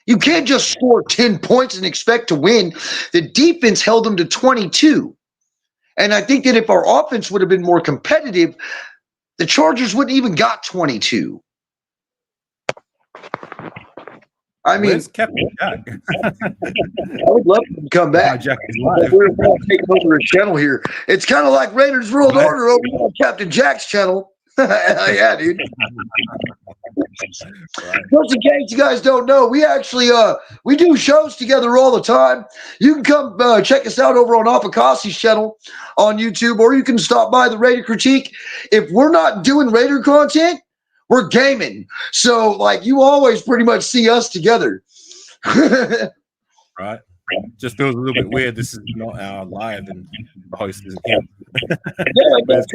You can't just score 10 points and expect to win. The defense held them to 22. And I think that if our offense would have been more competitive, the Chargers wouldn't even got 22. I mean, where's Captain Jack? I would love to come back. Jack is live. We're taking over his channel here. It's kind of like Raiders World Order over on Captain Jack's channel. Yeah, dude. Just in case you guys don't know, we actually we do shows together all the time. You can come check us out over on Apicasi's channel on YouTube, or you can stop by the Raider Critique. If we're not doing Raider content, we're gaming. So, like, you always pretty much see us together. Right. Just feels a little bit weird. This is not our live, and the host isn't here. Yeah,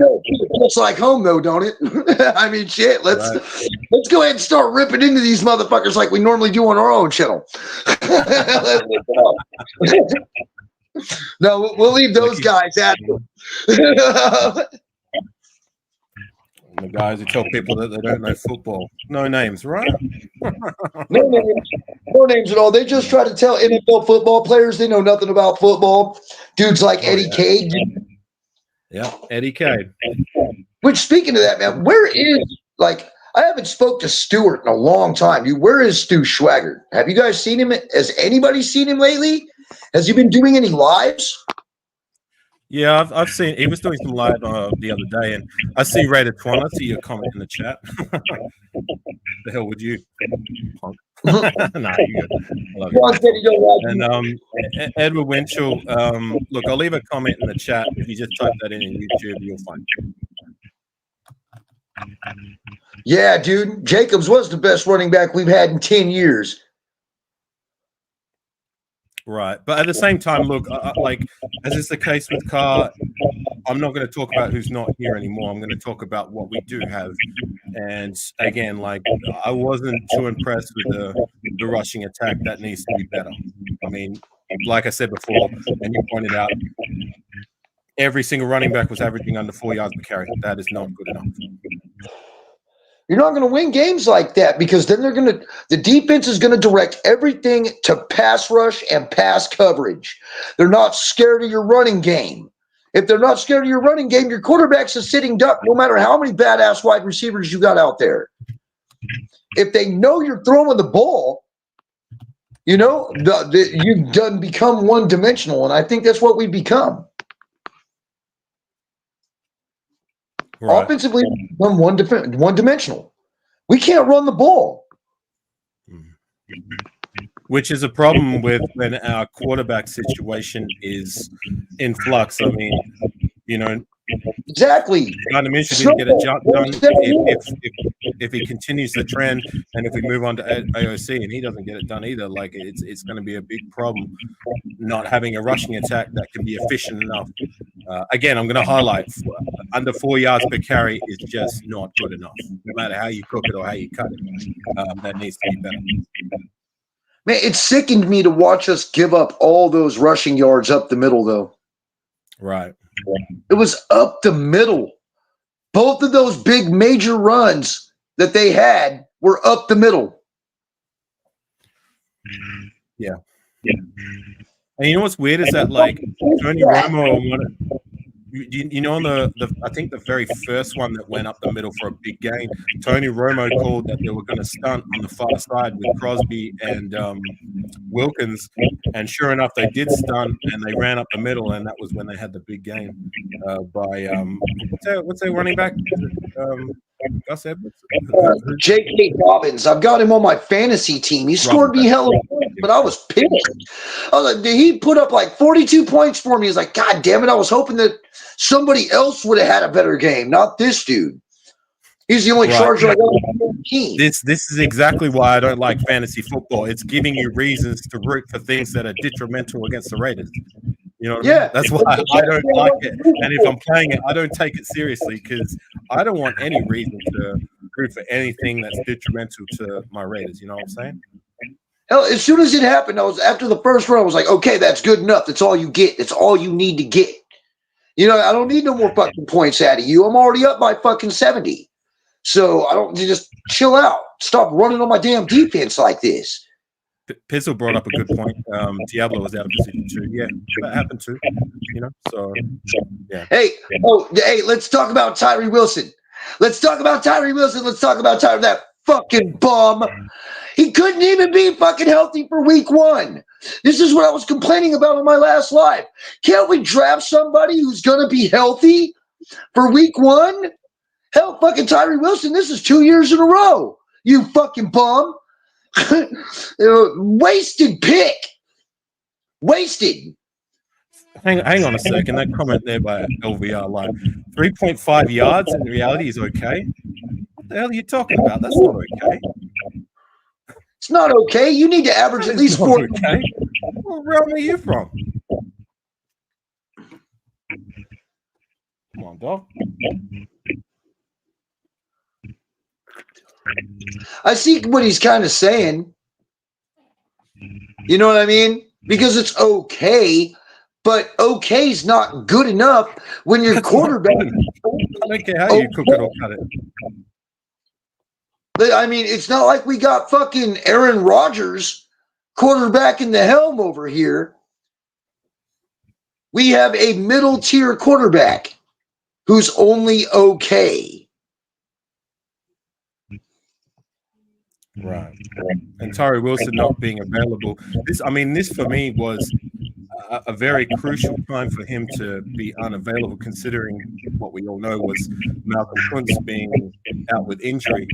it's like home though, don't it? I mean, shit. Let's go ahead and start ripping into these motherfuckers like we normally do on our own channel. No, we'll leave those guys at them. The guys who tell people that they don't know football. No names, right? No names at all. They just try to tell NFL football players they know nothing about football. Dudes like Eddie Cade. Yeah, Eddie Cade. Which, speaking of that, man, where is, like, I haven't spoke to Stewart in a long time. Where is Stu Schwager? Have you guys seen him? Has anybody seen him lately? Has he been doing any lives? Yeah, I've seen. He was doing some live the other day, and I see Raider Twan. I see your comment in the chat. The hell would you? Punk. Nah, you good. I love you. And Edward Winchell. Look, I'll leave a comment in the chat. If you just type that in YouTube, you'll find it. Yeah, dude. Jacobs was the best running back we've had in 10 years. Right, but at the same time, look, like, as is the case with Carr, I'm not going to talk about who's not here anymore. I'm going to talk about what we do have. And again, like, I wasn't too impressed with the rushing attack. That needs to be better. I mean, like I said before, and you pointed out, every single running back was averaging under 4 yards per carry. That is not good enough. You're not going to win games like that because then the defense is going to direct everything to pass rush and pass coverage. They're not scared of your running game. If they're not scared of your running game, your quarterback's a sitting duck no matter how many badass wide receivers you got out there. If they know you're throwing the ball, you know, you've done become one-dimensional, and I think that's what we've become. Right. Offensively, we've become one-dimensional. We can't run the ball. Which is a problem with when our quarterback situation is in flux. I mean, you know, exactly. Gardner Minshew didn't get a jump done if he continues the trend, and if we move on to AOC and he doesn't get it done either, like it's going to be a big problem not having a rushing attack that can be efficient enough. Again, I'm going to highlight under 4 yards per carry is just not good enough. No matter how you cook it or how you cut it, that needs to be better. Man, it sickened me to watch us give up all those rushing yards up the middle, though. Right. It was up the middle. Both of those big major runs that they had were up the middle. Yeah. And you know what's weird is that, like, Tony Romo, you know, on the I think the very first one that went up the middle for a big gain, Tony Romo called that they were going to stunt on the far side with Crosby and Wilkins, and sure enough, they did stunt and they ran up the middle, and that was when they had the big gain by what's their running back? Gus Edwards? J.K. Dobbins. I've got him on my fantasy team. He scored me hella points, but I was pissed. I was like, he put up like 42 points for me. He's like, God damn it. I was hoping that somebody else would have had a better game, not this dude. He's the only Charger I got on my team. This is exactly why I don't like fantasy football. It's giving you reasons to root for things that are detrimental against the Raiders. You know what I mean? That's why I don't like it. And if I'm playing it, I don't take it seriously because I don't want any reason to root for anything that's detrimental to my Raiders. You know what I'm saying? Hell, as soon as it happened, after the first round, I was like, okay, that's good enough. That's all you get. That's all you need to get. You know, I don't need no more fucking points out of you. I'm already up by fucking 70. So I don't just chill out. Stop running on my damn defense like this. Pizzle brought up a good point. Diablo was out of position too. Yeah, that happened too. You know, so yeah. Hey, let's talk about Tyree Wilson. Let's talk about that fucking bum. He couldn't even be fucking healthy for week 1. This is what I was complaining about in my last live. Can't we draft somebody who's gonna be healthy for week 1? Hell, fucking Tyree Wilson, this is 2 years in a row. You fucking bum. Wasted pick. Wasted. Hang on a second. That comment there by LVR, like 3.5 yards in reality is okay. What the hell are you talking about? That's not okay. It's not okay. You need to average at least 4. Okay. What realm are you from? Come on, dog. I see what he's kind of saying. You know what I mean? Because it's okay, but okay's not good enough when your quarterback. I don't care how you cook it or cut it. I mean, it's not like we got fucking Aaron Rodgers quarterback in the helm over here. We have a middle tier quarterback who's only okay. Right. And Tyree Wilson not being available. This for me was a very crucial time for him to be unavailable, considering what we all know was Malcolm Kuntz being out with injury.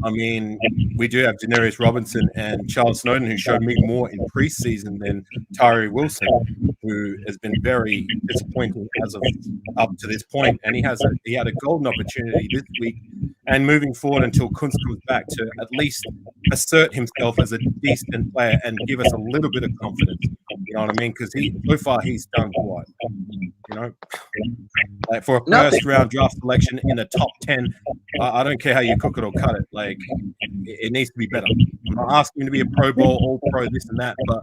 I mean, we do have Denarius Robinson and Charles Snowden, who showed me more in preseason than Tyree Wilson, who has been very disappointing as of up to this point. And he had a golden opportunity this week and moving forward until Kuntz comes back to at least assert himself as a decent player and give us a little bit of confidence. You know what I mean? Because so far he's done what? You know, like for a first round draft selection in the top 10, I don't care how you cook it or cut it. Like it needs to be better. I'm not asking him to be a Pro Bowl, All Pro, this and that, but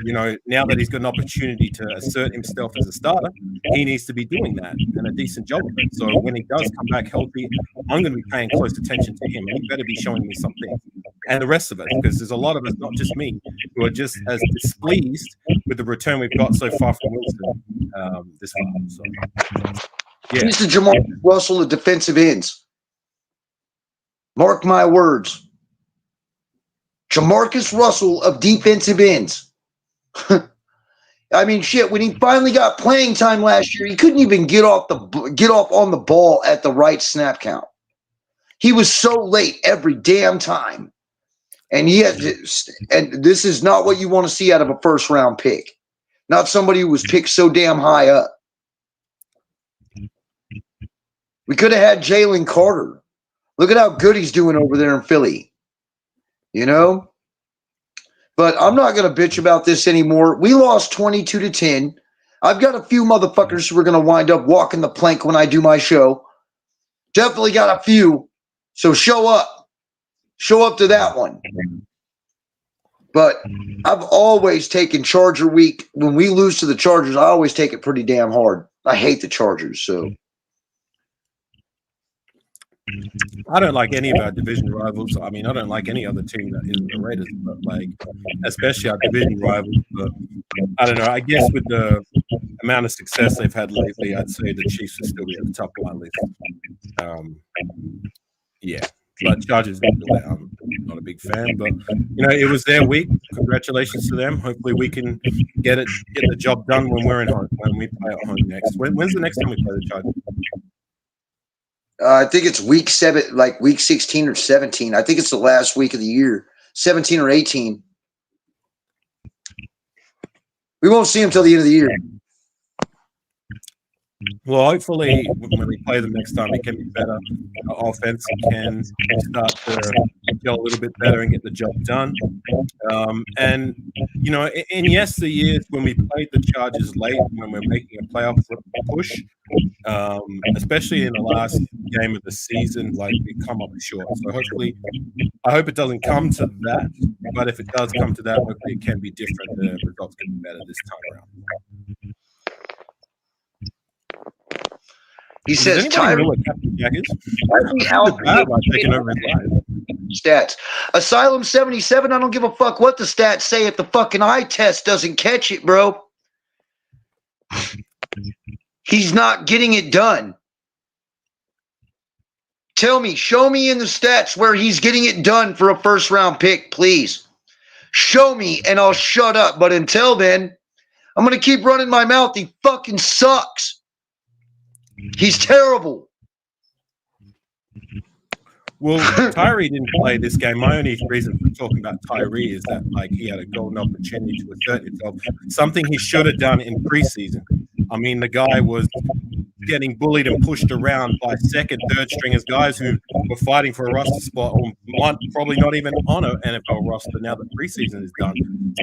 now that he's got an opportunity to assert himself as a starter, he needs to be doing that and a decent job of it. So when he does come back healthy, I'm going to be paying close attention to him, and he better be showing me something. And the rest of us, because there's a lot of us, not just me, who are just as displeased with the return we've got so far from Wilson this far. So, yeah. He's the Jamarcus Russell of defensive ends. Mark my words. Jamarcus Russell of defensive ends. I mean, shit, when he finally got playing time last year, he couldn't even get off on the ball at the right snap count. He was so late every damn time. And and this is not what you want to see out of a first-round pick. Not somebody who was picked so damn high up. We could have had Jalen Carter. Look at how good he's doing over there in Philly. But I'm not going to bitch about this anymore. We lost 22-10. I've got a few motherfuckers who are going to wind up walking the plank when I do my show. Definitely got a few. So show up. Show up to that one. But I've always taken Charger week. When we lose to the Chargers, I always take it pretty damn hard. I hate the Chargers, so. I don't like any of our division rivals. I mean, I don't like any other team that isn't the Raiders, but especially our division rivals. But I don't know. I guess with the amount of success they've had lately, I'd say the Chiefs will still be at the top of my list. Yeah, but Chargers, I'm not a big fan. But it was their week. Congratulations to them. Hopefully, we can get the job done when we're in home, when we play at home next. When's the next time we play the Chargers? I think it's week 7, like week 16 or 17. I think it's the last week of the year, 17 or 18. We won't see him till the end of the year. Well, hopefully, when we play them next time, it can be better. Our offense can start to get a little bit better and get the job done. And in yesteryears, when we played the Chargers late, when we're making a playoff push, especially in the last game of the season, we come up short. So hopefully, I hope it doesn't come to that. But if it does come to that, hopefully it can be different. The results can be better this time around. He says, stats. Asylum 77, I don't give a fuck what the stats say if the fucking eye test doesn't catch it, bro. He's not getting it done. Show me in the stats where he's getting it done for a first-round pick, please. Show me and I'll shut up. But until then, I'm going to keep running my mouth. He fucking sucks. He's terrible. Well, Tyree didn't play this game. My only reason for talking about Tyree is that he had a golden opportunity to assert himself, something he should have done in preseason. I mean, the guy was getting bullied and pushed around by second, third stringers, guys who were fighting for a roster spot or might probably not even on an NFL roster now that preseason is done.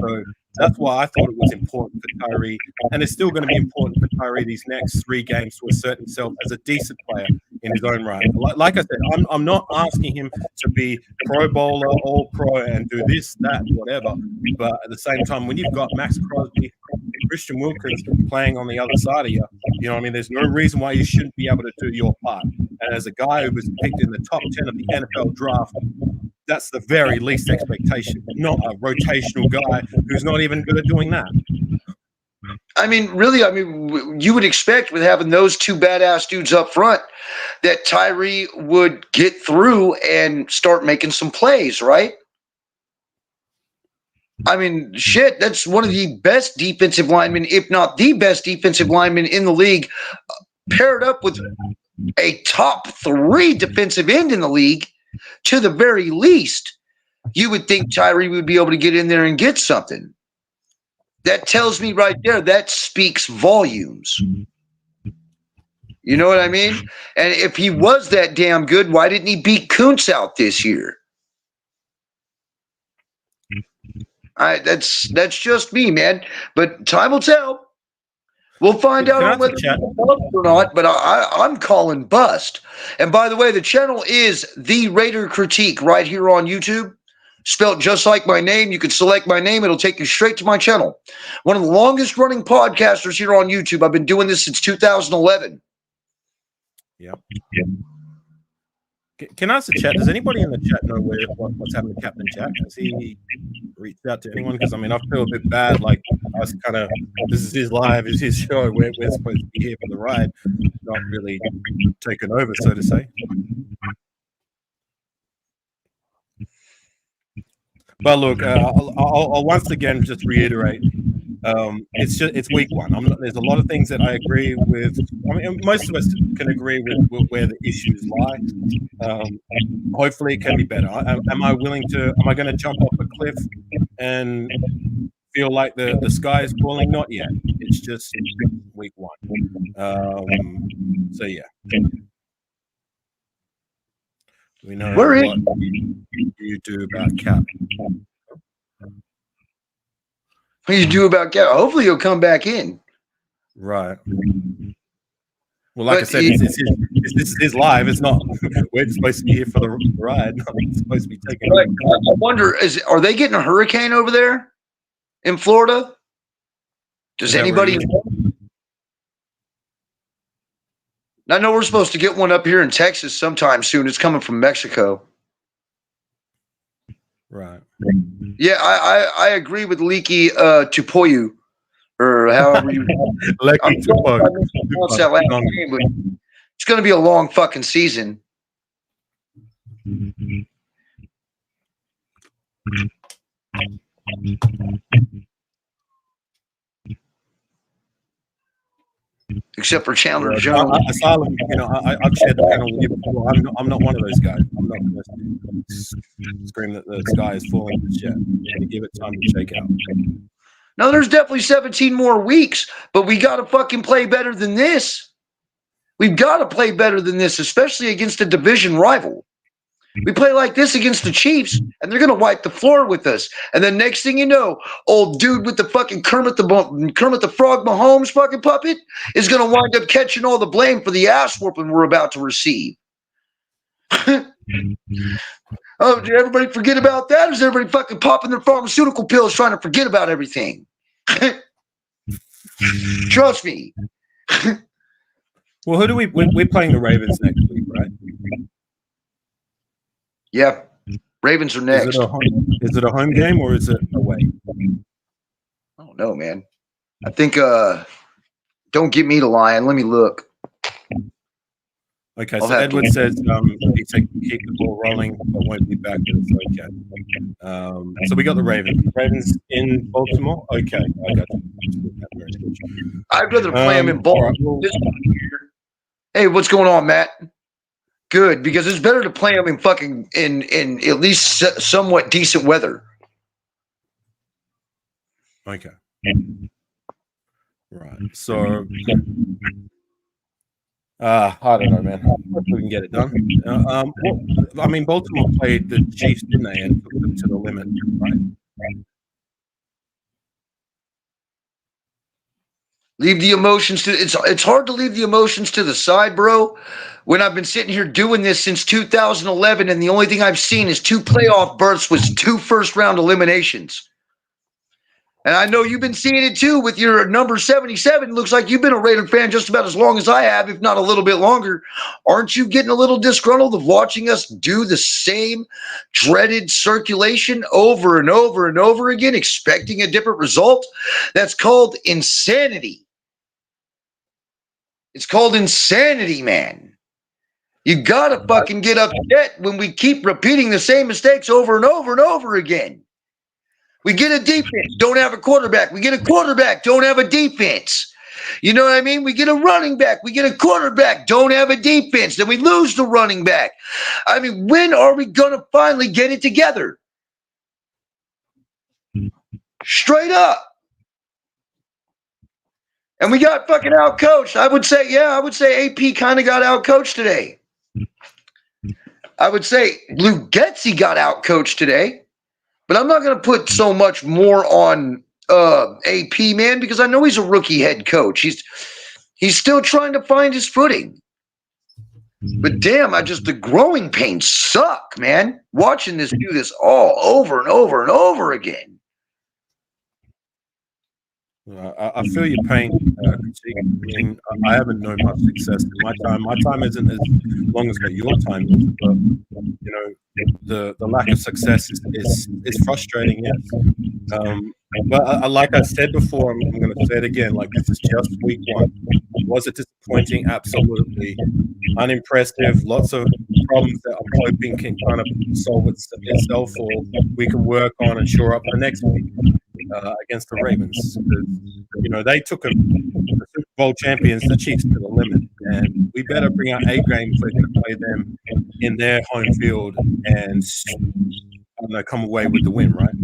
So that's why I thought it was important for Tyree, and it's still going to be important for Tyree these next 3 games to assert himself as a decent player in his own right. Like I said, I'm not asking him to be Pro Bowler, All Pro, and do this, that, whatever. But at the same time, when you've got Max Crosby and Christian Wilkins playing on the other side of you, there's no reason why you shouldn't be able to do your part. And as a guy who was picked in the top 10 of the NFL draft, that's the very least expectation, not a rotational guy who's not even good at doing that. I mean, really, you would expect with having those 2 badass dudes up front that Tyree would get through and start making some plays, right? I mean, shit, that's one of the best defensive linemen, if not the best defensive lineman in the league, paired up with a top 3 defensive end in the league. To the very least, you would think Tyree would be able to get in there and get something. That tells me right there, that speaks volumes. You know what I mean? And if he was that damn good, why didn't he beat Kuntz out this year? That's just me, man. But time will tell. We'll find out on whether it's or not, but I'm calling bust. And by the way, the channel is The Raider Critique right here on YouTube. spelled just like my name. You can select my name. It'll take you straight to my channel. One of the longest running podcasters here on YouTube. I've been doing this since 2011. Yep. Can I ask the chat? Does anybody in the chat know what's happened to Captain Jack? Has he reached out to anyone? Because I mean, I feel a bit bad. Like I was kind of, this is his live, it's his show. We're supposed to be here for the ride, not really taken over, so to say. But look, I'll once again just reiterate. It's week one. There's a lot of things that I agree with. I mean, most of us can agree with where the issues lie. Hopefully, it can be better. Am I going to jump off a cliff and feel like the sky is falling? Not yet. It's just week one. So yeah, we know what you do about Cap. What do you do about Cap? Hopefully, he'll come back in. Right. Well, like I said, this is his live. It's not. We're supposed to be here for the ride. Not supposed to be taking. Right. I wonder, are they getting a hurricane over there in Florida? Does anybody know? I know we're supposed to get one up here in Texas sometime soon. It's coming from Mexico. Right. Yeah, I agree with Leaky Tupoyu, or however you. Leaky Tupoyu. It's going to be a long fucking season. Except for Chandler Jones. Asylum, I've shared the panel with you before. I'm not one of those guys. I'm not going to scream that the sky is falling just yet. To give it time to shake out. No, there's definitely 17 more weeks, but we got to fucking play better than this. We've got to play better than this, especially against a division rival. We play like this against the Chiefs, and they're going to wipe the floor with us. And then next thing you know, old dude with the fucking Kermit the Frog Mahomes fucking puppet is going to wind up catching all the blame for the ass whooping we're about to receive. Oh, did everybody forget about that? Or is everybody fucking popping their pharmaceutical pills trying to forget about everything? Trust me. Well, who do we're playing the Ravens next week, right? Yeah, Ravens are next. Is it a home game or is it away? I don't know, man. I think don't get me to lying. Let me look. Okay, so Edward says he said keep the ball rolling, but won't be back. It's okay. So we got the Ravens. Ravens in Baltimore. Okay, I got you. I'd rather play them in Baltimore. Hey, what's going on, Matt? Good, because it's better to play them in fucking in at least somewhat decent weather. Okay. Right. So I don't know, man. Hopefully we can get it done. I mean, Baltimore played the Chiefs, didn't they, and took them to the limit, right? Leave the emotions to it's hard to leave the emotions to the side, bro. When I've been sitting here doing this since 2011, and the only thing I've seen is 2 playoff berths with 2 first-round eliminations. And I know you've been seeing it too with your number 77. Looks like you've been a Raider fan just about as long as I have, if not a little bit longer. Aren't you getting a little disgruntled of watching us do the same dreaded circulation over and over and over again, expecting a different result? That's called insanity. It's called insanity, man. You gotta fucking get upset when we keep repeating the same mistakes over and over and over again. We get a defense, don't have a quarterback. We get a quarterback, don't have a defense. You know what I mean? We get a running back, we get a quarterback, don't have a defense. Then we lose the running back. I mean, when are we gonna finally get it together? Straight up. And we got fucking outcoached. I would say AP kind of got outcoached today. I would say Lou Getzey got outcoached today. But I'm not going to put so much more on AP, man, because I know he's a rookie head coach. He's still trying to find his footing. But damn, the growing pains suck, man. Watching this do this all over and over and over again. I feel your pain, Critique. I mean, I haven't known much success in my time. My time isn't as long as what your time is, but you know, the lack of success is frustrating. Yes, but like I said before, I'm going to say it again. Like, this is just week one. Was it disappointing? Absolutely. Unimpressive. Lots of problems that I'm hoping can kind of solve itself, or we can work on and shore up for next week. Against the Ravens, you know, they took the Super Bowl champions, the Chiefs, to the limit, and we better bring our A game if we're going to play them in their home field and come away with the win, right?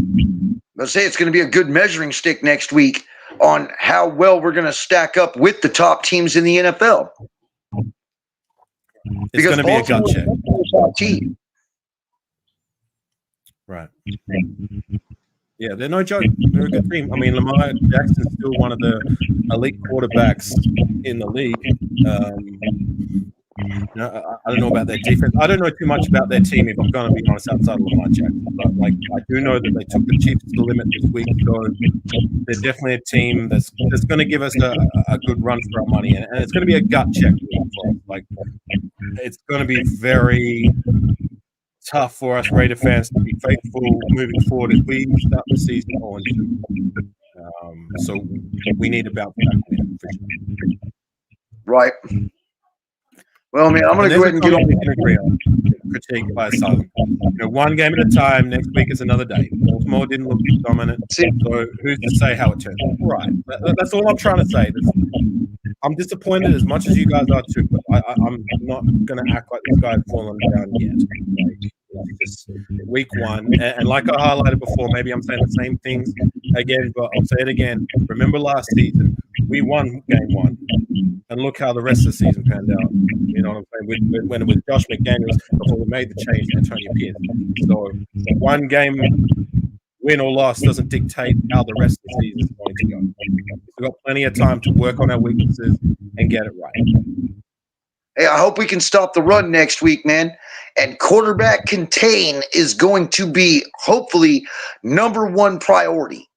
Let's say it's going to be a good measuring stick next week on how well we're going to stack up with the top teams in the NFL. It's going to be a gut check. Team. Right. Yeah, they're no joke. They're a good team. I mean, Lamar Jackson's still one of the elite quarterbacks in the league. I don't know about their defense. I don't know too much about their team, if I'm going to be honest, outside of Lamar Jackson. But like, I do know that they took the Chiefs to the limit this week, so they're definitely a team that's going to give us a good run for our money, and it's going to be a gut check for us. Like, it's going to be very tough for us Raider fans to be faithful moving forward as we start the season on. So we need to bounce back win. Right. Well, man, I'm going to go ahead and get on. We can agree on critique by asylum. You know, one game at a time. Next week is another day. Baltimore didn't look dominant, so who's to say how it turns out? Right. That's all I'm trying to say. I'm disappointed as much as you guys are too, but I'm not going to act like this guy's fallen down yet. Like, it's week one, and like I highlighted before, maybe I'm saying the same things again, but I'll say it again. Remember last season, we won game one, and look how the rest of the season panned out. You know what I'm saying? When it was Josh McDaniels, before we made the change to Antonio Pierce. So one game win or loss doesn't dictate how the rest of the season is going to go. We've got plenty of time to work on our weaknesses and get it right. Hey, I hope we can stop the run next week, man. And quarterback contain is going to be, hopefully, #1 priority.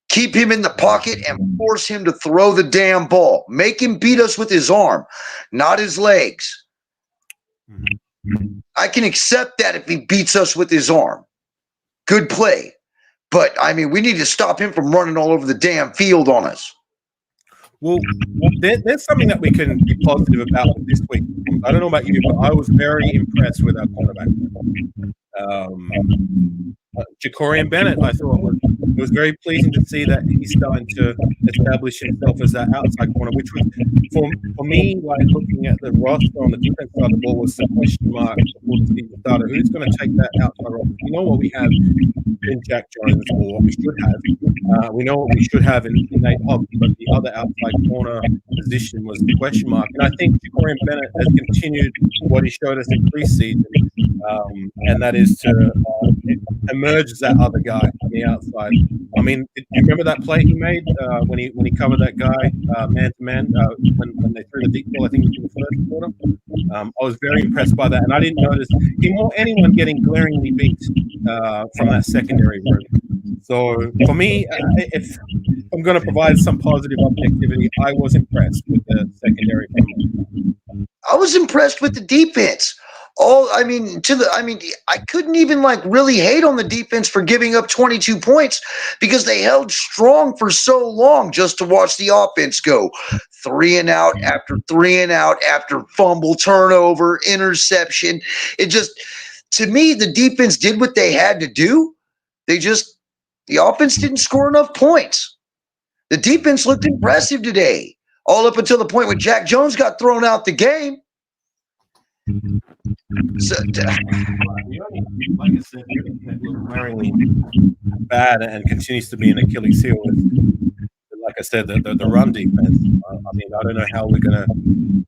Keep him in the pocket and force him to throw the damn ball. Make him beat us with his arm, not his legs. I can accept that if he beats us with his arm. Good play. But, I mean, we need to stop him from running all over the damn field on us. Well, there's something that we can be positive about this week. I don't know about you, but I was very impressed with our quarterback. Jacorian Bennett, I thought it was very pleasing to see that he's starting to establish himself as that outside corner, which was, for me, like looking at the roster on the defense side of the ball, was the question mark before the season started. Who's going to take that outside role? We know what we have in Jack Jones, or what we should have. We know what we should have in Nate Hobbs, but the other outside corner position was the question mark. And I think Jacorian Bennett has continued what he showed us in preseason, and that is to emerge as that other guy on the outside. I mean, do you remember that play he made when he covered that guy man to man when they threw the deep ball? I think it was in the first quarter. I was very impressed by that, and I didn't notice him or anyone getting glaringly beat from that secondary room. So for me, if I'm going to provide some positive objectivity, I was impressed with the secondary. I was impressed with the defense. I couldn't even really hate on the defense for giving up 22 points because they held strong for so long just to watch the offense go 3 and out after 3 and out after fumble, turnover, interception. It just, to me, the defense did what they had to do. The offense didn't score enough points. The defense looked impressive today, all up until the point when Jack Jones got thrown out the game. So, like I said, glaringly bad and continues to be an Achilles heel. Like I said, the run defense. I mean, I don't know how we're going to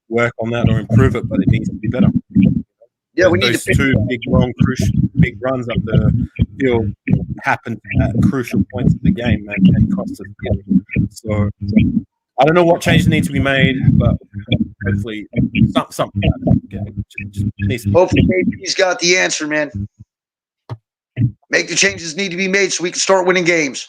work on that or improve it, but it needs to be better. Yeah, we need those two big runs up the field happened at crucial points of the game and cost us. So I don't know what changes need to be made, but hopefully something. Hopefully, maybe he's got the answer, man. Make the changes need to be made so we can start winning games.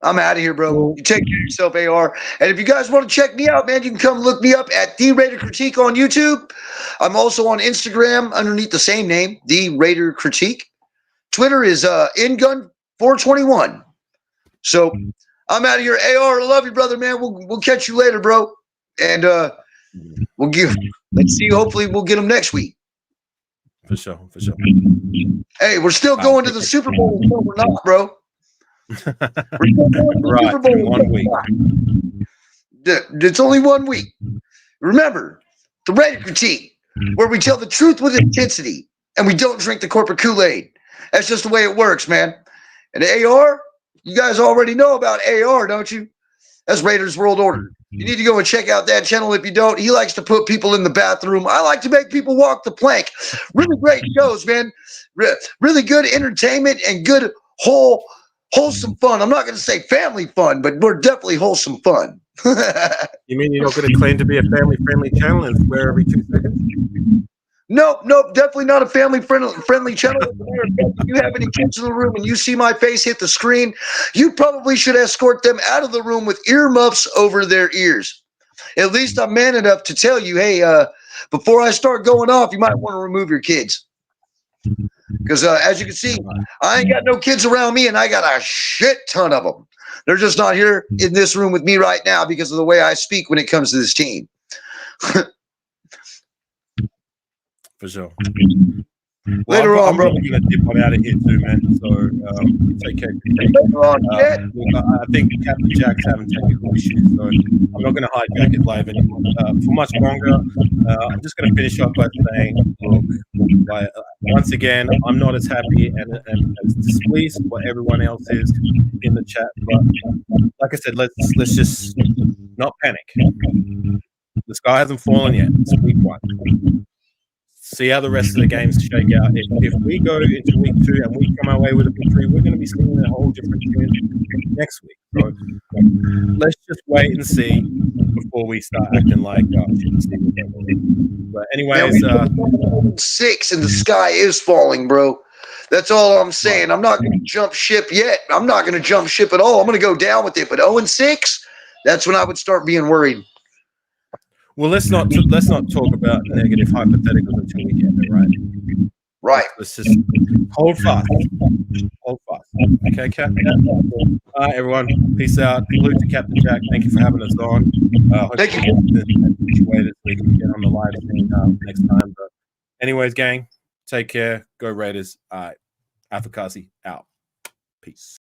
I'm out of here, bro. You take care of yourself, AR. And if you guys want to check me out, man, you can come look me up at The Raider Critique on YouTube. I'm also on Instagram underneath the same name, The Raider Critique. Twitter is InGun421. So I'm out of here. AR, I love you, brother, man. We'll catch you later, bro. And let's see. Hopefully we'll get them next week. For sure. Hey, we're still going to the Super Bowl until we're not, bro. We're still going to the Super Bowl in 1 week. It's only 1 week. Remember, the Raider Critique, where we tell the truth with intensity and we don't drink the corporate Kool-Aid. That's just the way it works, man. And AR, you guys already know about AR, don't you? That's Raiders World Order. You need to go and check out that channel if you don't. He likes to put people in the bathroom. I like to make people walk the plank. Really great shows, man. Really good entertainment and good wholesome fun. I'm not going to say family fun, but we're definitely wholesome fun. You mean you're not going to claim to be a family-friendly channel and swear every 2 seconds? Nope, definitely not a family-friendly channel. If you have any kids in the room and you see my face hit the screen, you probably should escort them out of the room with earmuffs over their ears. At least I'm man enough to tell you, hey, before I start going off, you might want to remove your kids. Because as you can see, I ain't got no kids around me, and I got a shit ton of them. They're just not here in this room with me right now because of the way I speak when it comes to this team. For sure. Later on, bro. I'm probably going to dip on out of here too, man. So take care. I think Captain Jack's having technical issues, so I'm not going to hijack it live anymore for much longer. I'm just going to finish up by saying, look, once again, I'm not as happy and as displeased what everyone else is in the chat, but like I said, let's just not panic. The sky hasn't fallen yet. It's week 1. See how the rest of the games shake out. If we go into week 2 and we come away with a victory, we're going to be seeing a whole different tune next week. So let's just wait and see before we start acting like but anyways, 6 and the sky is falling, bro. That's all I'm saying. I'm not going to jump ship yet. I'm not going to jump ship at all. I'm going to go down with it. But 0-6, that's when I would start being worried. Well, let's not talk about negative hypotheticals until we get there, right? Right. Let's just hold fast. Okay, Cap. All right, everyone. Peace out. Salute to Captain Jack. Thank you for having us on. Thank you. So we can get on the live stream next time. But anyways, gang, take care. Go Raiders. All right. Afakasi out. Peace.